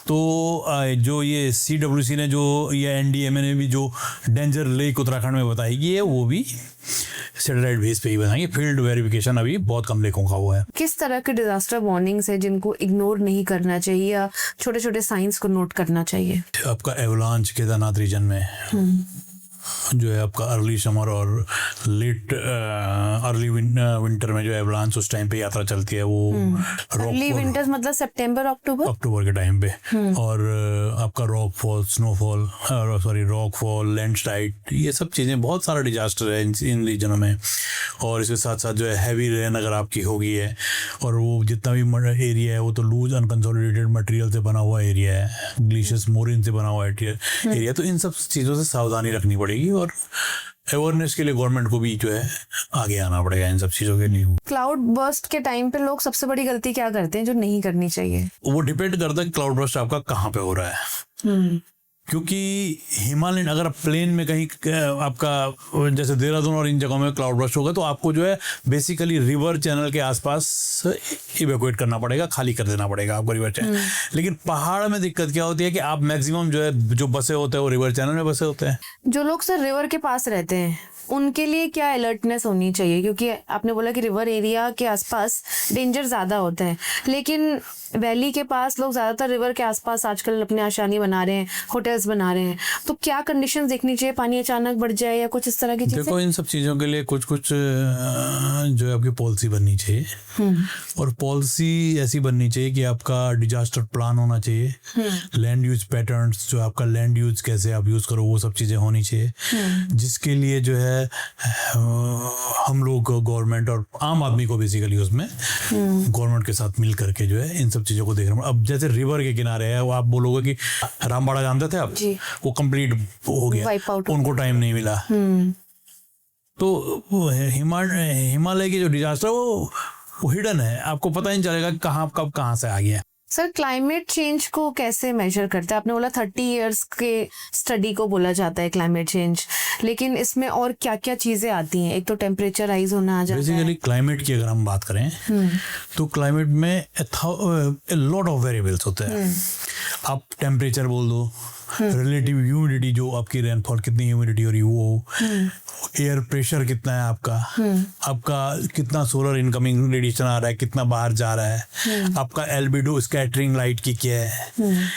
तो जो ये CWC ने जो ये NDMA ने भी जो डेंजर लेक उत्तराखंड में बताई गई है, वो भी सैटेलाइट बेस पे ही बनाएंगे। फील्ड वेरिफिकेशन अभी बहुत कम लेकों का हुआ है। किस तरह के डिजास्टर वार्निंग्स है जिनको इग्नोर नहीं करना चाहिए या छोटे छोटे साइंस को नोट करना चाहिए? आपका एवलांच केदारनाथ रीजन में जो है आपका अर्ली समर और लेट अर्ली विंटर में जो एवलांच उस टाइम पे यात्रा चलती है, वो अर्ली विंटर्स मतलब सितंबर अक्टूबर के टाइम पे। और आपका रॉक फॉल, लैंडस्लाइड, ये सब चीज़ें, बहुत सारा डिजास्टर है इन रीजनों में। और इसके साथ साथ जो है हैवी रेन अगर आपकी होगी है, और वो जितना भी एरिया है वो तो लूज अनकंसोलिडेटेड मटेरियल से बना हुआ एरिया है, ग्लेशियर्स मोरिन से बना हुआ एरिया, तो इन सब चीज़ों से सावधानी रखनी पड़ेगी। और अवेयरनेस के लिए गवर्नमेंट को भी जो है आगे आना पड़ेगा इन सब चीज़ों के लिए। क्लाउड बर्स्ट के टाइम पे लोग सबसे बड़ी गलती क्या करते हैं जो नहीं करनी चाहिए? वो डिपेंड करता है क्लाउड बर्स्ट आपका कहाँ पे हो रहा है। क्योंकि हिमालयन अगर प्लेन में कहीं आपका जैसे देहरादून और इन जगहों में क्लाउड बर्स्ट होगा, तो आपको जो है बेसिकली रिवर चैनल के आसपास इवैक्यूएट करना पड़ेगा, खाली कर देना पड़ेगा आपको रिवर चैनल। लेकिन पहाड़ में दिक्कत क्या होती है कि आप मैक्सिमम जो है जो बसे होते हैं वो रिवर चैनल में बसे होते हैं। जो लोग सर रिवर के पास रहते हैं उनके लिए क्या अलर्टनेस होनी चाहिए? क्योंकि आपने बोला कि रिवर एरिया के आसपास डेंजर ज़्यादा होते हैं, लेकिन वैली के पास लोग ज़्यादातर रिवर के आसपास आजकल अपने आशानी बना रहे हैं, होटल्स बना रहे हैं, तो क्या कंडीशंस देखनी चाहिए? पानी अचानक बढ़ जाए या कुछ इस तरह की चीज़ें? देखो इन सब चीज़ों के लिए कुछ जो है आपकी पॉलिसी बननी चाहिए। और पॉलिसी ऐसी बननी चाहिए कि आपका डिजास्टर प्लान होना चाहिए, लैंड यूज पैटर्न्स, जो आपका लैंड यूज कैसे आप यूज़ करो, वो सब चीज़ें होनी चाहिए। जिसके लिए जो है हम लोग गवर्नमेंट और आम आदमी को बेसिकली उसमें गवर्नमेंट के साथ मिल करके जो है इन सब चीज़ों को देख रहे हैं। अब जैसे रिवर के किनारे है, वो आप बोलोगे कि रामबाड़ा जानते थे आप, जी। वो कंप्लीट हो गया, Wipe out हो उनको टाइम नहीं मिला। तो वो हिमालय की जो डिजास्टर वो हिडन है, आपको पता ही नहीं चलेगा कि कहाँ कब कहाँ से आ गया। सर क्लाइमेट चेंज को कैसे मेजर करते हैं? आपने बोला 30 इयर्स के स्टडी को बोला जाता है क्लाइमेट चेंज, लेकिन इसमें और क्या क्या चीजें आती हैं? एक तो टेम्परेचर राइज होना आ जाता है। बेसिकली क्लाइमेट की अगर हम बात करें तो क्लाइमेट में लॉट ऑफ वेरिएबल्स होते हैं। आप टेम्परेचर बोल दो, रिलेटिव ह्यूमिडिटी, जो आपकी रेनफॉल कितनी ह्यूमिडिटी हो रही है वो, एयर प्रेशर कितना है आपका, आपका कितना सोलर इनकमिंग रेडिएशन आ रहा है, कितना बाहर जा रहा है, आपका एल्बिडो स्कैटरिंग लाइट की क्या है,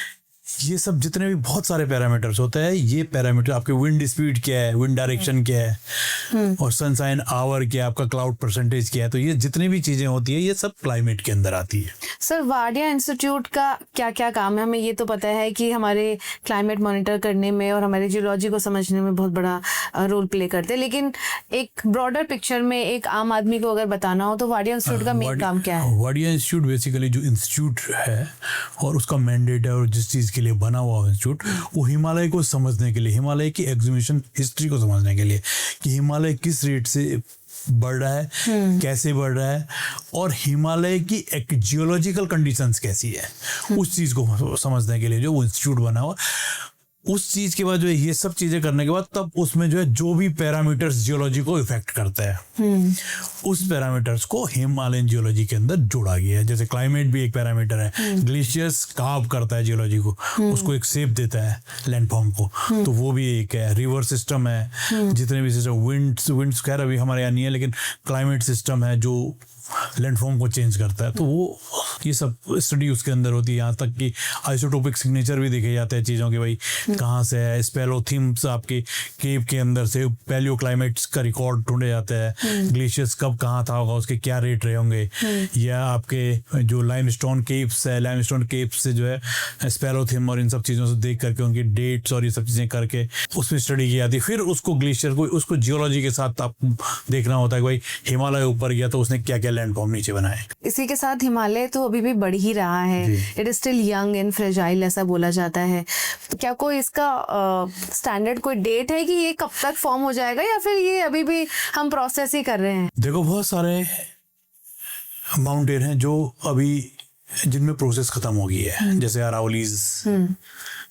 ये सब जितने भी बहुत सारे पैरामीटर्स होते हैं। ये पैरामीटर आपके विंड स्पीड क्या है, विंड डायरेक्शन क्या है, और सनशाइन आवर क्या है, आपका क्लाउड परसेंटेज क्या है। तो ये जितनी भी चीजें होती है ये सब क्लाइमेट के अंदर आती है। सर वाडिया इंस्टीट्यूट का क्या क्या काम है? हमें ये तो पता है कि हमारे क्लाइमेट मॉनिटर करने में और हमारे जियोलॉजी को समझने में बहुत बड़ा रोल प्ले करते हैं, लेकिन एक ब्रॉडर पिक्चर में एक आम आदमी को अगर बताना हो तो वाडिया इंस्टीट्यूट का मेन काम क्या है? वाडिया इंस्टीट्यूट बेसिकली जो इंस्टीट्यूट है और उसका मैंडेट है, और जिस चीज़ के लिए बना हुआ इंस्टीट्यूट, वो हिमालय को समझने के लिए, हिमालय की एग्जीबिशन हिस्ट्री को समझने के लिए कि हिमालय किस रेट से बढ़ रहा है, कैसे बढ़ रहा है, और हिमालय की एक जियोलॉजिकल कंडीशंस कैसी है, उस चीज़ को समझने के लिए जो वो इंस्टीट्यूट बना हुआ। उस चीज़ के बाद जो है ये सब चीज़ें करने के बाद तब उसमें जो है जो भी पैरामीटर्स जियोलॉजी को इफेक्ट करते हैं उस पैरामीटर्स को हिमालयन जियोलॉजी के अंदर जोड़ा गया है। जैसे क्लाइमेट भी एक पैरामीटर है, ग्लेशियर्स कार्व करता है जियोलॉजी को, उसको एक शेप देता है लैंडफॉर्म को, तो वो भी एक है। रिवर सिस्टम है, जितने भी सिस्टम, विंड्स खैर अभी हमारे यहाँ नहीं है, लेकिन क्लाइमेट सिस्टम है जो लैंडफॉर्म को चेंज करता है। तो वो ये सब स्टडी उसके अंदर होती है। यहाँ तक कि आइसोटोपिक सिग्नेचर भी देखे जाते हैं चीज़ों के, भाई कहाँ से है। स्पेलोथीम्स आपके केव के अंदर से पैलियो क्लाइमेट्स का रिकॉर्ड ढूंढे जाते हैं, ग्लेशियर्स कब कहाँ था होगा, उसके क्या रेट रहे होंगे, या आपके जो लाइमस्टोन केव्स है, लाइमस्टोन केव्स से जो है स्पेलोथीम और इन सब चीज़ों से देख करके उनकी डेट्स और ये सब चीज़ें करके उसमें स्टडी की जाती है। फिर उसको ग्लेशियर को, उसको जियोलॉजी के साथ आप देखना होता है कि भाई हिमालय ऊपर गया तो उसने क्या क्या लैंडफॉर्म नीचे बनाए। इसी के साथ हिमालय तो अभी भी बढ़ ही रहा है, it is still young and fragile ऐसा बोला जाता है। तो क्या कोई इसका स्टैंडर्ड कोई डेट है कि ये कब तक फॉर्म हो जाएगा, या फिर ये अभी भी हम प्रोसेस ही कर रहे हैं? देखो बहुत सारे माउंटेन हैं जो अभी जिनमें प्रोसेस खत्म हो गई है, जैसे अरावलीज,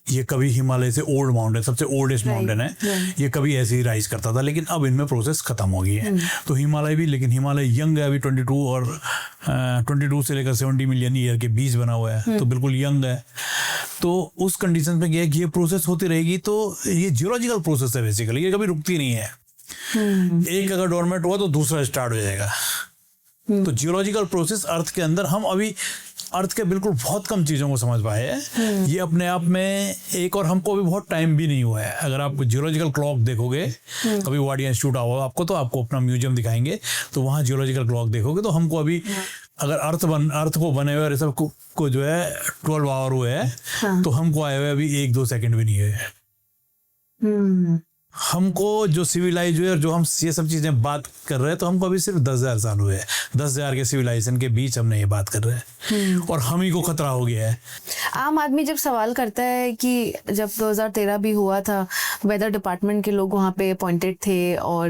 ये कभी हिमालय से ओल्ड माउंटेन, सबसे ओल्डेस्ट माउंटेन है, ये कभी ऐसे ही राइज करता था, लेकिन अब इनमें प्रोसेस खत्म हो गई है। तो हिमालय भी, लेकिन हिमालय यंग है अभी, 22 और 22 से लेकर 70 मिलियन ईयर के बीच बना हुआ है, तो बिल्कुल यंग है। तो उस कंडीशन में क्या है कि ये प्रोसेस होती रहेगी। तो ये जियोलॉजिकल प्रोसेस है बेसिकली, ये कभी रुकती नहीं है। एक अगर डोरमेट हुआ तो दूसरा स्टार्ट हो जाएगा। तो जियोलॉजिकल प्रोसेस अर्थ के अंदर, हम अभी अर्थ के बिल्कुल बहुत कम चीज़ों को समझ पाए हैं। ये अपने आप में एक, और हमको अभी बहुत टाइम भी नहीं हुआ है। अगर आप जियोलॉजिकल क्लॉक देखोगे, कभी वाडिया इंस्टीट्यूट आओ आपको, तो आपको अपना म्यूजियम दिखाएंगे, तो वहाँ जियोलॉजिकल क्लॉक देखोगे तो हमको अभी अगर अर्थ को बने हुए और सब को जो है 12 आवर हुए हैं, तो हमको आए हुए अभी 1-2 सेकंड भी नहीं हुए। हमको जो सिविलाइज हुए और जो हम ये सब चीजें बात कर रहे हैं, तो हमको अभी सिर्फ 10,000 साल हुए हैं। 10,000 के सिविलाइजेशन के बीच हमने ये बात कर रहे हैं, और हम ही को खतरा हो गया है। आम आदमी जब सवाल करता है कि जब 2013 भी हुआ था, वेदर डिपार्टमेंट के लोग वहाँ पे अपॉइंटेड थे और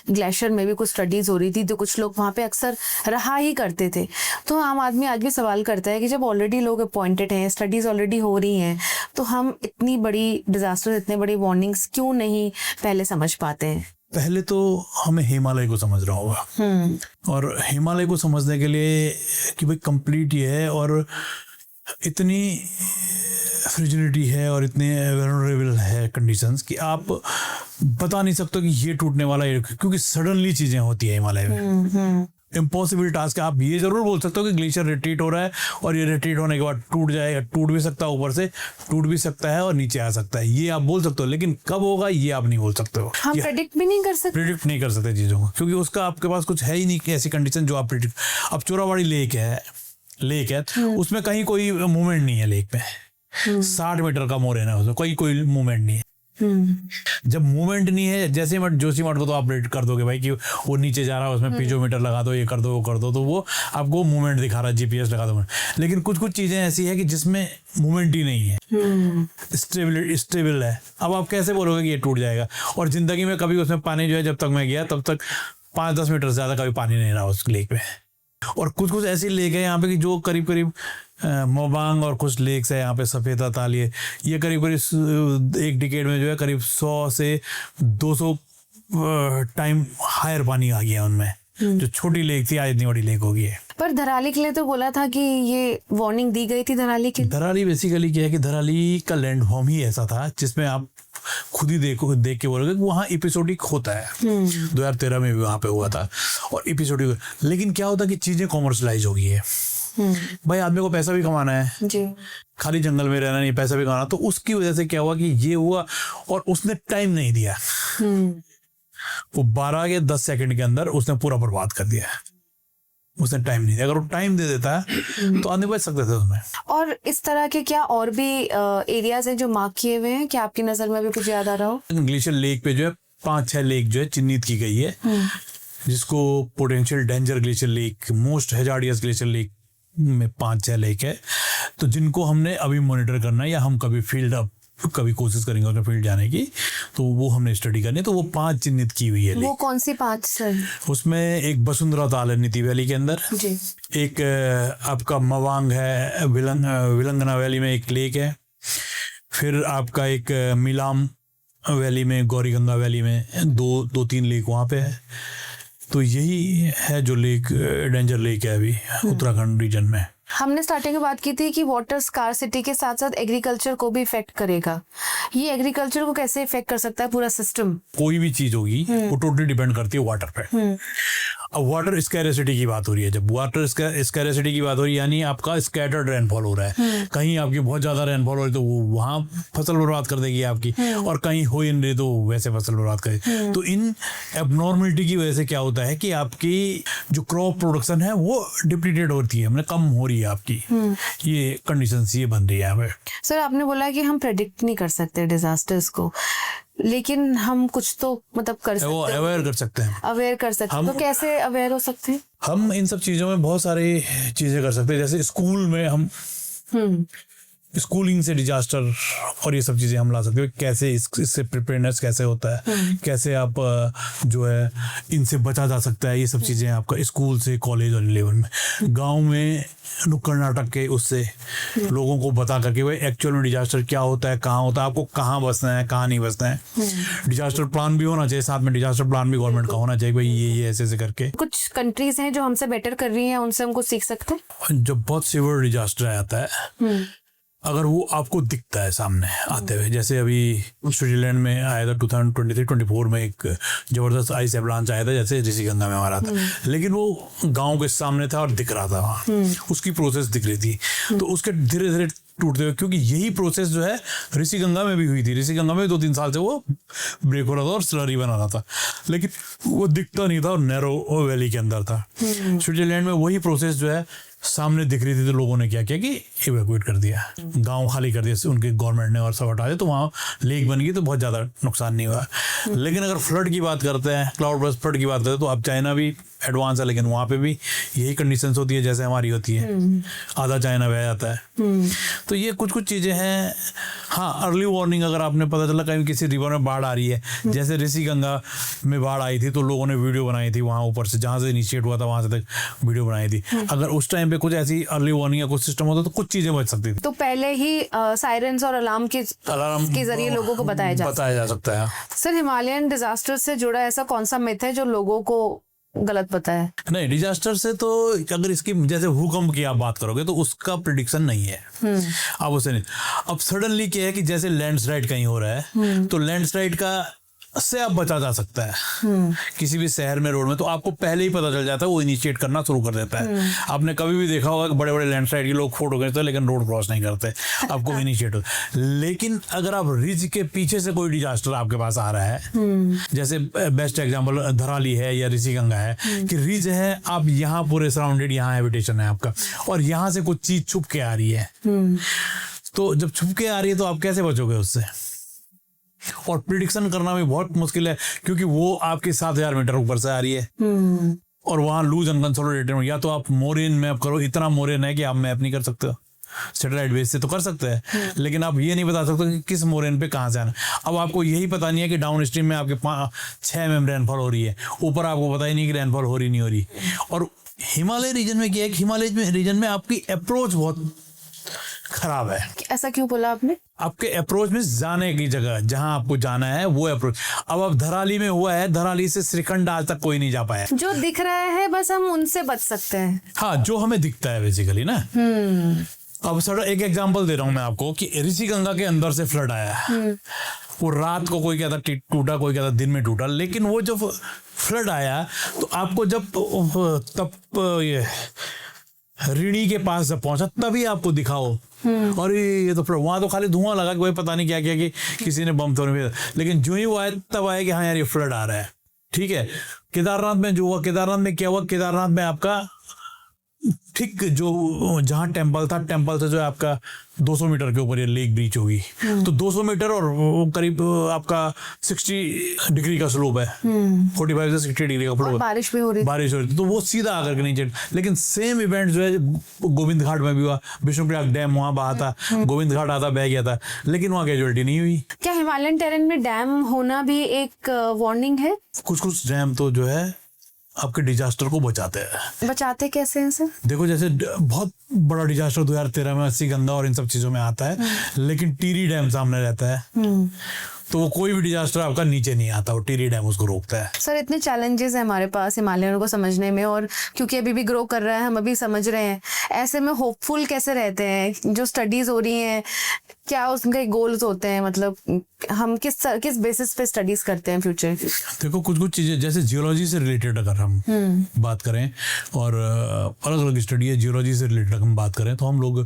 ग्लेशियर में भी कुछ स्टडीज हो रही थी, तो कुछ लोग वहाँ पे अक्सर रहा ही करते थे। तो आम आदमी आज भी सवाल करता है कि जब ऑलरेडी लोग अपॉइंटेड हैं, स्टडीज ऑलरेडी हो रही हैं, तो हम इतनी बड़ी डिजास्टर, इतने बड़ी वार्निंग्स क्यों नहीं पहले समझ पाते हैं? पहले तो हमें हिमालय को समझना होगा, और हिमालय को समझने के लिए कि भाई कंप्लीट ये है, और इतनी फ्रिजिडिटी है और इतने वल्नरेबल है कंडीशंस कि आप बता नहीं सकते कि ये टूटने वाला है, क्योंकि सडनली चीजें होती है हिमालय में। इम्पॉसिबल टास्क है। आप ये जरूर बोल सकते हो कि ग्लेशियर रिट्रीट हो रहा है, और ये रिट्रीट होने के बाद टूट जाएगा, टूट भी सकता है, ऊपर से टूट भी सकता है और नीचे आ सकता है, ये आप बोल सकते हो, लेकिन कब होगा ये आप नहीं बोल सकते हो। हम प्रेडिक्ट भी नहीं कर सकते, प्रेडिक्ट नहीं कर सकते चीज़ों को, क्योंकि उसका आपके पास कुछ है ही नहीं कि ऐसी कंडीशन जो आप प्रेडिक्ट। अब चोराबाड़ी लेक है, उसमें कहीं कोई मूवमेंट नहीं है। लेक में 60 मीटर का मोरेना है, उसमें कोई मूवमेंट नहीं है। जब मूवमेंट नहीं है, जैसे मत जोशीमठ को तो आप रेट कर दोगे भाई कि वो नीचे जा रहा है, उसमें पीजोमीटर लगा दो, ये कर दो, वो कर दो, तो वो आपको मूवमेंट दिखा रहा है, जीपीएस लगा दो। लेकिन कुछ कुछ चीजें ऐसी है कि जिसमें मूवमेंट ही नहीं है, स्टेबल है। अब आप कैसे बोलोगे कि ये टूट जाएगा? और जिंदगी में कभी उसमें पानी जो है, जब तक मैं गया तब तक 5-10 मीटर से ज्यादा कभी पानी नहीं रहा उस लेक में। और कुछ कुछ ऐसी लेक है यहाँ पे कि जो करीब करीब मोबांग और कुछ लेक्स है यहाँ पे, सफेदा ताल, ये करीब करीब एक डिकेड में जो है करीब 100 से 200 टाइम हायर पानी आ गया उनमें। जो छोटी लेक थी आज इतनी बड़ी लेक हो गई है। पर धराली के लिए तो बोला था कि ये वार्निंग दी गई थी धराली के लिए। धराली बेसिकली क्या है कि धराली का लैंडफॉर्म ही ऐसा था जिसमें आप खुद ही देख के बोलोगे कि वहाँ एपिसोडिक होता है। 2013 में भी वहाँ पे हुआ था और एपिसोडिक। लेकिन क्या होता है कि चीजें कॉमर्शलाइज हो गई है। भाई आदमी को पैसा भी कमाना है जी, खाली जंगल में रहना नहीं, पैसा भी कमाना। तो उसकी वजह से क्या हुआ कि ये हुआ और उसने टाइम नहीं दिया। वो 12 या 10 सेकंड के अंदर उसने पूरा बर्बाद कर दिया। उसने टाइम नहीं दिया। अगर वो टाइम दे देता है तो आदमी बच सकते थे उसमें। और इस तरह के क्या और भी एरियाज हैं जो मार्क किए हुए हैं? क्या आपकी नजर में भी कुछ याद आ रहा हो? ग्लेशियर लेक पे जो है 5-6 लेक जो है चिन्हित की गई है, जिसको potential danger glacier lake, most hazardous glacier lake में 5-6 लेक है। तो जिनको हमने अभी मॉनिटर करना है, या हम कभी कोशिश करेंगे उसमें फील्ड जाने की, तो वो हमने स्टडी करनी है। तो वो 5 चिन्हित की हुई है। वो कौन सी 5 सर? उसमें एक वसुंधरा ताल है नीति वैली के अंदर जी। एक आपका मवांग है, विलंगना वैली में एक लेक है। फिर आपका एक मिलाम वैली में, गौरीगंगा वैली में 2-3 लेक वहाँ पे है। तो यही है जो लेक डेंजर लेक है अभी उत्तराखंड रीजन में। हमने स्टार्टिंग में बात की थी कि वाटर स्कार्सिटी के साथ साथ एग्रीकल्चर को भी इफेक्ट करेगा। ये एग्रीकल्चर को कैसे इफेक्ट कर सकता है पूरा सिस्टम? कोई भी चीज होगी वो टोटली डिपेंड करती है वाटर पे। अब वाटर स्कैरेसिटी की बात हो रही है। जब वाटर स्कैरेसिटी की बात हो रही है, यानी आपका स्कैटर्ड रेनफॉल हो रहा है। कहीं आपकी बहुत ज्यादा रेनफॉल हो रही है तो वो वहां फसल बर्बाद कर देगी आपकी, और कहीं हो ही नहीं रही तो वैसे फसल बर्बाद करेगी। तो इन एबनॉर्मलिटी की वजह से क्या होता है कि आपकी जो क्रॉप प्रोडक्शन है वो डिप्लीटेड होती है, मतलब कम हो रही है आपकी। ये कंडीशंस ये बन रही है यहाँ पे। सर आपने बोला कि हम प्रेडिक्ट नहीं कर सकते डिजास्टर्स को, लेकिन हम कुछ तो मतलब कर सकते हैं, वो अवेयर कर सकते हैं। अवेयर कर सकते हैं। तो कैसे अवेयर हो सकते हैं? हम इन सब चीजों में बहुत सारी चीजें कर सकते हैं। जैसे स्कूल में हम स्कूलिंग से डिजास्टर और ये सब चीजें हम ला सकते हैं। कैसे इससे प्रिपेयरनेस कैसे होता है, कैसे आप जो है इनसे बचा जा सकता है, ये सब चीजें आपका स्कूल से कॉलेज और लेवल में। गांव में नुक्कड़ नाटक के उससे लोगों को बता करके भाई एक्चुअल में डिजास्टर क्या होता है, कहाँ होता है, आपको कहाँ बसना है, कहाँ नहीं बसना है। डिजास्टर प्लान भी होना चाहिए, साथ में डिजास्टर प्लान भी गवर्नमेंट का होना चाहिए भाई ये ऐसे ऐसे करके। कुछ कंट्रीज हैं जो हमसे बेटर कर रही हैं, उनसे हमको सीख सकते हैं। जब बहुत सीवियर डिजास्टर आता है, अगर वो आपको दिखता है सामने आते हुए, जैसे अभी स्विट्जरलैंड में आया था 2023-24 में एक जबरदस्त आइस एवलांच आया था, जैसे ऋषिगंगा में हमारा था, लेकिन वो गांव के सामने था और दिख रहा था वहाँ, उसकी प्रोसेस दिख रही थी। तो उसके धीरे धीरे टूटते हुए, क्योंकि यही प्रोसेस जो है ऋषिगंगा में भी हुई थी। ऋषिगंगा में 2-3 साल से वो ब्रेक हो रहा था और स्लरी बना रहा था, लेकिन वो दिखता नहीं था और नैरो वैली के अंदर था। स्विट्जरलैंड में वही प्रोसेस जो है सामने दिख रही थी, तो लोगों ने क्या किया कि इवैक्यूएट कर दिया, गांव खाली कर दिया उनके गवर्नमेंट ने और सब हटा दिया। तो वहाँ लेक बन गई, तो बहुत ज़्यादा नुकसान नहीं हुआ। लेकिन अगर फ्लड की बात करते हैं, क्लाउड बर्स्ट फ्लड की बात करते हैं, तो अब चाइना भी एडवांस है, लेकिन वहाँ पे भी यही कंडीशंस होती है जैसे हमारी होती है, आधा चाइना बह जाता है। तो ये कुछ कुछ चीज़ें हैं। हाँ, अर्ली वार्निंग, अगर आपने पता चला कहीं किसी रिवर में बाढ़ आ रही है, जैसे ऋषिगंगा में बाढ़ आई थी, तो लोगों ने वीडियो बनाई थी वहाँ ऊपर से, जहाँ से इनिशिएट हुआ था वहाँ से तक वीडियो बनाई थी। अगर उस टाइम पे कुछ ऐसी अर्ली वार्निंग या कुछ सिस्टम होता तो कुछ चीज़ें बच सकती थी। तो पहले ही सायरन्स और अलार्म के जरिए लोगों को बताया जा सकता है। सर हिमालयन डिजास्टर से जुड़ा ऐसा कौन सा मिथ है जो लोगों को गलत पता है? नहीं, डिजास्टर से तो अगर इसकी जैसे भूकंप की आप बात करोगे तो उसका प्रेडिक्शन नहीं है। अब उसे नहीं, अब सडनली क्या है कि जैसे लैंडस्लाइड कहीं हो रहा है, तो लैंडस्लाइड का से आप बचा जा सकता है किसी भी शहर में, रोड में, तो आपको पहले ही पता चल जाता है, वो इनिशिएट करना शुरू कर देता है। आपने कभी भी देखा होगा कि बड़े बड़े लैंडस्लाइड के लोग फोटो खींचते हैं लेकिन रोड क्रॉस नहीं करते, आपको इनिशिएट होता है। लेकिन अगर आप रिज के पीछे से कोई डिजास्टर आपके पास आ रहा है, जैसे बेस्ट एग्जाम्पल धराली है या ऋषिगंगा है, कि रिज है, आप यहाँ पूरे सराउंडेड, यहाँ हैबिटेशन है आपका, और यहाँ से कुछ चीज छुप के आ रही है, तो जब छुप के आ रही है तो आप कैसे बचोगे उससे? और प्रिडिक्शन करना भी बहुत मुश्किल है, क्योंकि वो आपके 7,000 मीटर ऊपर से आ रही है और वहाँ लूज अनकंसोलिडेटेड, या तो आप मोरेन मैप करो, इतना मोरेन है कि आप मैप नहीं कर सकते हो। सैटेलाइट बेस से तो कर सकते हैं, लेकिन आप ये नहीं बता सकते कि किस मोरेन पे कहाँ से आना। अब आपको यही पता नहीं है कि डाउन स्ट्रीम में आपके 6 mm रेनफॉल हो रही है, ऊपर आपको पता ही नहीं कि रेनफॉल हो रही नहीं हो रही। और हिमालय रीजन में क्या है, हिमालय रीजन में आपकी अप्रोच बहुत खराब है। ऐसा क्यों बोला आपने? आपके अप्रोच में जाने की जगह, जहां आपको जाना है वो अप्रोच। अब धराली में हुआ है, धराली से श्रीखंड आज तक कोई नहीं जा पाया। जो दिख रहा है बस हम उनसे बच सकते हैं। हाँ, जो हमें दिखता है बेसिकली ना। अब सर एक एग्जांपल दे रहा हूँ मैं आपको कि ऋषिगंगा के अंदर से फ्लड आया। वो रात को कोई कहता टूटा, कोई कहता दिन में टूटा, लेकिन वो जब फ्लड आया तो आपको जब तब ये ऋणी के पास जब पहुंचा तभी आपको दिखाओ, और ये तो वहां तो खाली धुआं लगा कि भाई पता नहीं क्या किया कि किसी ने बम तो नहीं, लेकिन जो ही वो आया तब आया कि हाँ यार ये फ्लड आ रहा है। ठीक है, केदारनाथ में जो हुआ, केदारनाथ में क्या हुआ, केदारनाथ में आपका ठीक जो जहाँ टेम्पल था, टेम्पल से जो है आपका 200 मीटर के ऊपर ये लेक ब्रीच होगी, तो 200 मीटर और करीब आपका 60 डिग्री का स्लोप है, 45 से 60 डिग्री का स्लोप है, बारिश भी हो रही थी, तो वो सीधा आकर के नीचे। लेकिन सेम इवेंट जो है गोविंद घाट में भी हुआ, विष्णुप्रयाग डैम वहां बहा था, गोविंद घाट आता बह गया था, लेकिन वहाँ कैजुअलिटी नहीं हुई। क्या हिमालयन टेरेन में डैम होना भी एक वार्निंग है? कुछ डैम तो जो है आपके डिजास्टर को बचाते हैं। बचाते कैसे हैं सर? देखो, जैसे बहुत बड़ा डिजास्टर 2013 में 80 गंगा और इन सब चीजों में आता है, लेकिन टीरी डैम सामने रहता है, तो वो कोई भी डिजास्टर आपका नीचे नहीं आता, वो टीरी डैम उसको रोकता है। सर इतने चैलेंजेस हैं हमारे पास हिमालयन को समझने में, और क्योंकि अभी भी ग्रो कर रहा है, हम अभी समझ रहे हैं, ऐसे में होपफुल कैसे रहते हैं? जो स्टडीज हो रही हैं, क्या उसके गोल्स होते हैं? मतलब हम किस बेसिस पे स्टडीज करते हैं फ्यूचर की? देखो, कुछ चीजें जैसे जियोलॉजी से रिलेटेड अगर हम बात करें, और अलग अलग स्टडी है जियोलॉजी से रिलेटेड हम बात करें, तो हम लोग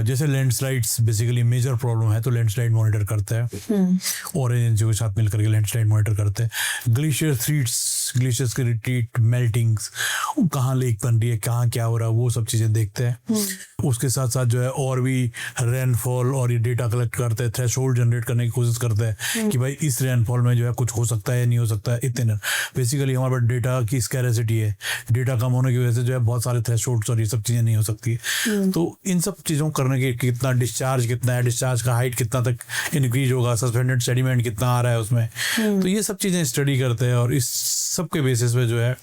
जैसे लैंडस्लाइड्स बेसिकली मेजर प्रॉब्लम है तो लैंडस्लाइड मॉनिटर करते हैं, और एजेंसियों के साथ मिलकर के लैंडस्लाइड मॉनिटर करते हैं। ग्लेशियर थ्रीट्स, ग्लेशियर्स के रिट्रीट, मेल्टिंग्स, कहाँ लेक बन रही है, कहाँ क्या हो रहा है, वो सब चीजें देखते हैं। उसके साथ साथ जो है और भी रेनफॉल और ये डेटा कलेक्ट करते हैं, थ्रेशोल्ड जनरेट करने की कोशिश करते हैं कि भाई इस रेनफॉल में जो है कुछ हो सकता है या नहीं हो सकता है। इतने बेसिकली हमारे पास डेटा की स्कैरेसिटी है, डेटा कम होने की वजह से जो है बहुत सारे थ्रेशोल्ड्स और ये सब चीजें नहीं हो सकती। तो इन सब चीजों करने के कितना डिस्चार्ज कितना है, डिस्चार्ज का हाइट कितना तक इंक्रीज होगा, सस्पेंडेड सेडिमेंट कितना आ रहा है उसमें, तो ये सब चीजें स्टडी करते हैं, और इस सब के बेसिस पे जो है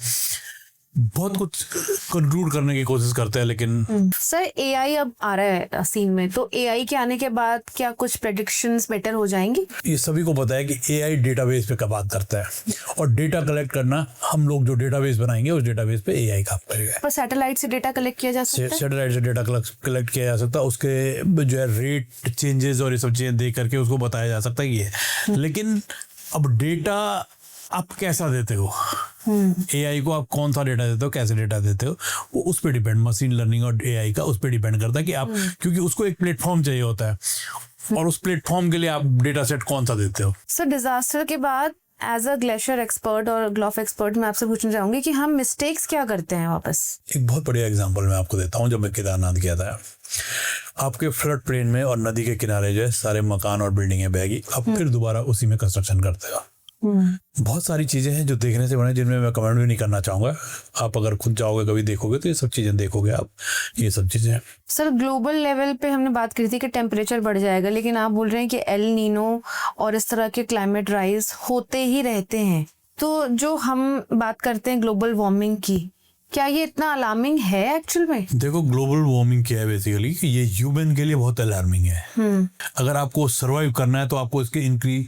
बहुत कुछ कंक्लूड करने की कोशिश करते हैं। लेकिन सर एआई अब आ रहा है सीन में, तो एआई के आने के बाद क्या कुछ प्रेडिक्शंस बेटर हो जाएंगी? ये सभी को पता है कि एआई डेटाबेस पे बात करता है, और डेटा कलेक्ट करना, हम लोग जो डेटाबेस बनाएंगे उस डेटाबेस पे एआई काम करेगा। पर सैटेलाइट से डेटा कलेक्ट किया जा सकता है? सैटेलाइट से डेटा कलेक्ट किया जा सकता है, उसके जो है रेट चेंजेस और ये सब चीजें देख करके उसको बताया जा सकता है ये। लेकिन अब डेटा आप कैसा देते हो, एआई को आप कौन सा डेटा देते हो, कैसे डेटा देते हो, वो उस पर डिपेंड, मशीन लर्निंग और एआई का उस पर डिपेंड करता है कि आप, क्योंकि उसको एक प्लेटफॉर्म चाहिए होता है, और उस प्लेटफॉर्म के लिए आप डेटा सेट कौन सा देते हो। सर डिजास्टर के बाद एज अ ग्लेशियर एक्सपर्ट और ग्लोफ एक्सपर्ट मैं आपसे पूछना चाहूंगी कि हम मिस्टेक्स क्या करते हैं वापस? एक बहुत बढ़िया एग्जांपल मैं आपको देता हूँ। जब मैं केदारनाथ गया था, आपके फ्लड प्लेन में और नदी के किनारे जो है सारे मकान और बिल्डिंगें बह गई, अब फिर दोबारा उसी में कंस्ट्रक्शन करते हो। बहुत सारी चीजें हैं जो देखने से बने, जिनमें मैं कमेंट भी नहीं करना चाहूंगा। आप अगर खुद जाओगे कभी देखोगे तो ये सब चीजें देखोगे आप, ये सब चीजें। सर ग्लोबल लेवल पे हमने बात करी थी कि टेम्परेचर बढ़ जाएगा, लेकिन आप बोल रहे हैं कि एल नीनो और इस तरह के क्लाइमेट राइज होते ही रहते हैं। तो जो हम बात करते हैं ग्लोबल वार्मिंग की, क्या ये इतना अलार्मिंग है एक्चुअल में? देखो, ग्लोबल वार्मिंग क्या है बेसिकली कि ये ह्यूमन के लिए बहुत अलार्मिंग है। अगर आपको सरवाइव करना है तो आपको इसके इंक्रीज,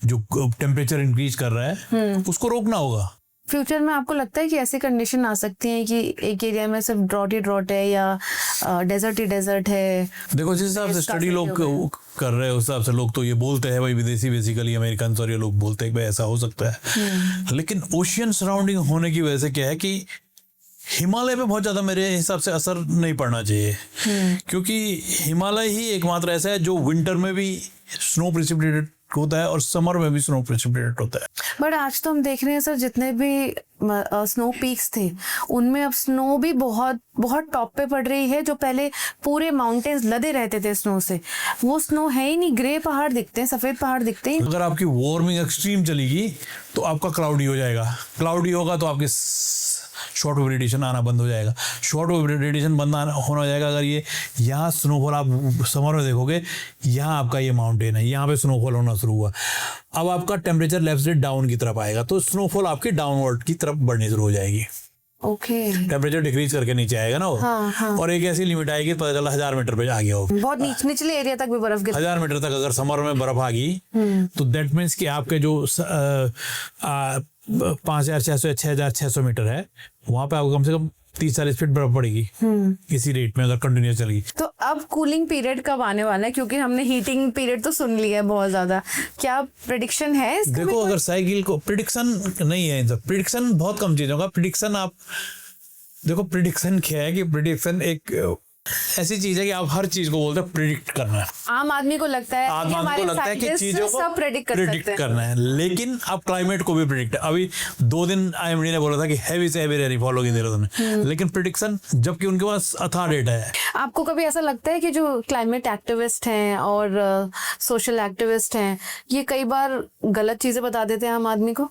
जो टेम्परेचर इंक्रीज कर रहा है उसको रोकना होगा। फ्यूचर में आपको लगता है कि ऐसी कंडीशन आ सकती है कि एक एरिया में सिर्फ ड्रॉट ही ड्रॉट है या डेजर्ट ही डेजर्ट है? देखो, जिस हिसाब से स्टडी लोग कर रहे हैं उस हिसाब से लोग तो ये बोलते हैं, भाई विदेशी बेसिकली अमेरिकन और ये लोग बोलते हैं कि भाई ऐसा हो सकता है। लेकिन ओशियन सराउंडिंग होने की वजह से क्या है कि हिमालय पे बहुत ज्यादा मेरे हिसाब से असर नहीं पड़ना चाहिए, क्योंकि हिमालय ही एकमात्र ऐसा है जो विंटर में भी स्नो प्रिसिपिटेटेड होता है और समर में भी स्नो प्रेसिपिटेट होता है। बट आज तो हम देख रहे हैं सर, जितने भी स्नो पीक्स थे उनमें अब स्नो भी बहुत बहुत टॉप पे पड़ रही है। जो पहले पूरे माउंटेन्स लदे रहते थे स्नो से, वो स्नो है ही नहीं, ग्रे पहाड़ दिखते हैं, सफेद पहाड़ दिखते हैं। अगर आपकी वार्मिंग एक्सट्रीम चलेगी तो आपका क्लाउडी हो जाएगा, क्लाउडी होगा तो आपके शॉर्ट वेव रेडिएशन आना बंद हो जाएगा, शॉर्ट वेव रेडिएशन बंद होना हो जाएगा। अगर ये यहाँ स्नोफॉल आप समर में देखोगे, यहाँ आपका ये माउंटेन है, यहाँ पे स्नोफॉल होना शुरू हुआ, अब आपका टेम्परेचर लेफ्ट से डाउन की तरफ आएगा तो स्नोफॉल आपकी डाउनवर्ड की तरफ बढ़नी शुरू हो जाएगी। ओके, टेम्परेचर डिक्रीज करके नीचे आएगा ना वो। हाँ। और एक ऐसी लिमिट आएगी, पता चला 1000 मीटर पे आ गया हो, बहुत निचले एरिया तक भी बर्फ गिर। 1000 मीटर तक अगर समर में बर्फ आ गई तो दैट मीन्स कि आपके जो 5600 या 6600 मीटर है, वहां पे आपको कम से कम 30-40 फीट बर्फ पड़ेगी इसी रेट में अगर कंटिन्यूस चलेगी। तो अब कूलिंग पीरियड कब आने वाला है? क्योंकि हमने हीटिंग पीरियड तो सुन लिया है बहुत ज्यादा, क्या प्रेडिक्शन है इसका? देखो, अगर साइकिल को प्रिडिक्शन नहीं है, प्रिडिक्शन बहुत कम चीजों का प्रिडिक्शन। आप देखो प्रिडिक्शन क्या है कि प्रिडिक्शन एक ऐसी चीज है कि आप हर चीज को बोलते हैं प्रिडिक्ट करना है। आम आदमी को लगता है आम आदमी को लगता है कि चीजों को सब प्रेडिक्ट करना है, लेकिन आप क्लाइमेट को भी प्रिडिक्ट। अभी 2 दिन IMD ने बोला था कि हैवी से हैवी रेनफॉल होगी देहरादून, लेकिन प्रिडिक्शन जबकि उनके पास अथाह डेटा है। आपको कभी ऐसा लगता है कि जो क्लाइमेट एक्टिविस्ट हैं और सोशल एक्टिविस्ट हैं, ये कई बार गलत चीजें बता देते हैं आम आदमी को,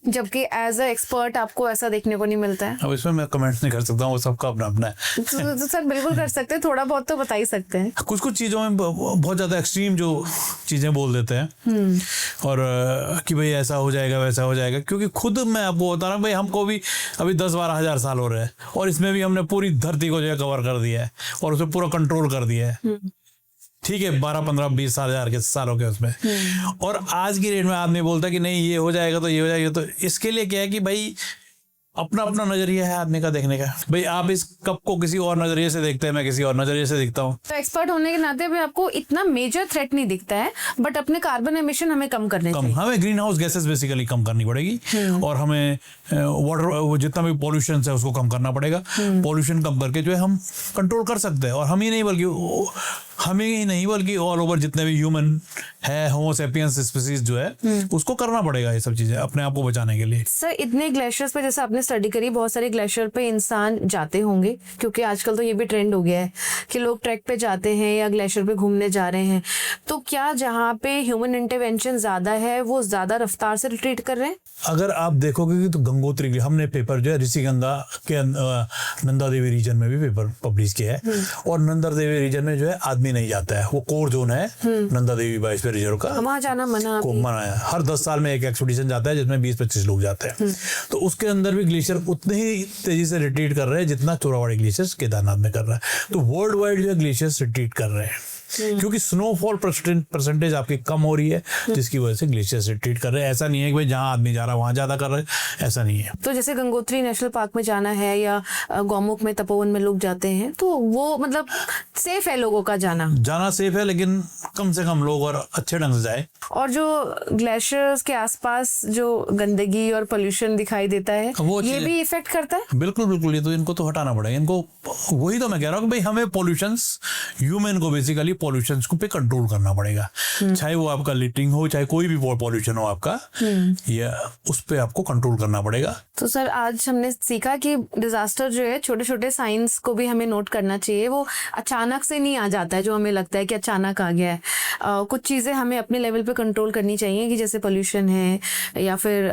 जबकि एज अ एक्सपर्ट आपको ऐसा देखने को नहीं मिलता है? अब इसमें मैं कमेंट्स नहीं कर सकता हूँ, वो सबका अपना अपना है। तो सर बिल्कुल कर सकते हैं, थोड़ा बहुत तो बता ही सकते हैं। कुछ कुछ चीज़ों में बहुत ज़्यादा एक्सट्रीम जो चीज़ें बोल देते हैं और कि भाई ऐसा हो जाएगा वैसा हो जाएगा, क्योंकि खुद मैं आपको बता रहा हूँ भाई, हमको भी अभी 10-12 हज़ार साल हो रहे हैं और इसमें भी हमने पूरी धरती को जो है कवर कर दिया है और उसे पूरा कंट्रोल कर दिया है। ठीक है, 12-15-20 हज़ार के सालों के उसमें, और आज की डेट में आदमी बोलता है कि नहीं ये हो जाएगा तो ये हो जाएगा। तो इसके लिए क्या है कि भाई अपना अपना नजरिया है आदमी का देखने का। भाई आप इस कप को किसी और नजरिए से देखते हैं, मैं किसी और नजरिए से देखता हूँ। तो एक्सपर्ट होने के नाते भी आपको इतना मेजर थ्रेट नहीं दिखता है, बट अपने कार्बन एमिशन हमें कम करने चाहिए। हमें ग्रीन हाउस गैसेस बेसिकली कम करनी पड़ेगी और हमें वाटर जितना भी पॉल्यूशन है उसको कम करना पड़ेगा। पॉल्यूशन कम करके जो है हम कंट्रोल कर सकते हैं, और हम ही नहीं बल्कि ऑल ओवर जितने भी ह्यूमन है, होमो सेपियंस स्पीसीज जो है उसको करना पड़ेगा ये सब चीजें अपने आप को बचाने के लिए। सर इतने ग्लेशियर्स पे जैसे आपने स्टडी करी, बहुत सारे ग्लेशियर पे इंसान जाते होंगे, क्योंकि आजकल तो ये भी ट्रेंड हो गया है कि लोग ट्रैक पे जाते हैं या ग्लेशियर पे घूमने जा रहे हैं। तो क्या जहाँ पे ह्यूमन इंटरवेंशन ज्यादा है वो ज्यादा रफ्तार से रिट्रीट कर रहे हैं? अगर आप देखोगे तो गंगोत्री, हमने पेपर जो है ऋषिगंगा के नंदा देवी रीजन में भी पेपर पब्लिश किया है, और नंदा देवी रीजन में जो है आदमी नहीं जाता है, वो कोर जोन है नंदा देवी बायोस्फीयर रिजर्व का, वहाँ जाना मना है। हर 10 साल में एक एक्सपीडिशन जाता है जिसमें 20-25 लोग जाते हैं। तो उसके अंदर भी ग्लेशियर उतने ही तेजी से रिट्रीट कर रहे हैं जितना चोरावाड़ी ग्लेशियर केदारनाथ में कर रहा है। तो वर्ल्ड वाइड जो है ग्लेशियर्स रिट्रीट कर रहे हैं, क्योंकि स्नोफॉल परसेंटेज आपकी कम हो रही है, जिसकी वजह से ग्लेशियर्स रिट्रीट कर रहे हैं। ऐसा नहीं है कि भाई जहाँ आदमी जा रहा है वहां ज्यादा कर रहे हैं, ऐसा नहीं है। तो जैसे गंगोत्री नेशनल पार्क में जाना है या गौमुख में तपोवन में लोग जाते हैं, तो वो मतलब सेफ है लोगों का जाना सेफ है, लेकिन कम से कम लोग और अच्छे ढंग से जाए। और जो ग्लेशियर्स के आसपास जो गंदगी और पोल्यूशन दिखाई देता है, ये भी इफेक्ट करता है। बिल्कुल, ये तो इनको तो हटाना पड़ेगा। इनको वही तो मैं कह रहा हूँ कि भाई हमें पॉल्यूशंस, ह्यूमन को बेसिकली पॉल्यूशंस को पे कंट्रोल करना पड़ेगा, चाहे वो आपका लिटरिंग हो, चाहे कोई भी पॉल्यूशन हो आपका, या उस पे आपको कंट्रोल करना पड़ेगा। तो सर आज हमने सीखा कि डिजास्टर जो है छोटे छोटे साइंस को भी हमें नोट करना चाहिए, वो अचानक से नहीं आ जाता है जो हमें लगता है कि अचानक आ गया है। कुछ चीज़ें हमें अपने लेवल पे कंट्रोल करनी चाहिए, कि जैसे पोल्यूशन है या फिर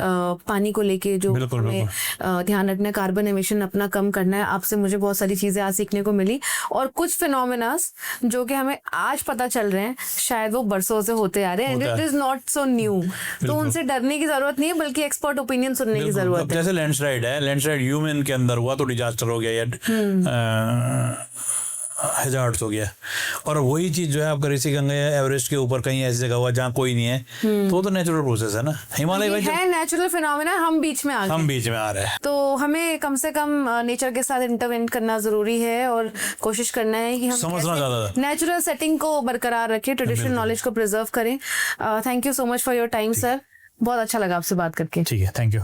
पानी को लेके जो हमें ध्यान रखना है, कार्बन एमिशन अपना कम करना है। आपसे मुझे बहुत सारी चीज़ें आज सीखने को मिली, और कुछ फिनोमेनास जो कि हमें आज पता चल रहे हैं, शायद वो बरसों से होते आ रहे हैं, it is not so new. तो उनसे डरने की जरूरत नहीं है, बल्कि एक्सपर्ट ओपिनियन सुनने की जरूरत है। जैसे लैंडस्लाइड है, लैंडस्लाइड ह्यूमन के अंदर हुआ तो डिजास्टर हो गया या हैजार्ड्स हो गया, और वही चीज जो है आपका ऋषिगंगा या एवरेस्ट के ऊपर कहीं ऐसी जगह हुआ जहाँ कोई नहीं है, तो नेचुरल प्रोसेस है ना। हिमालय है नेचुरल फिनोमेना, हम बीच में आ रहे हैं। तो हमें कम से कम नेचर के साथ इंटरवेंट करना जरूरी है, और कोशिश करना है कि हम समझना ज्यादा नेचुरल सेटिंग को बरकरार रखें, ट्रेडिशनल नॉलेज को प्रिजर्व करें। Thank you so much for your time sir, बहुत अच्छा लगा आपसे बात करके। ठीक है, थैंक यू।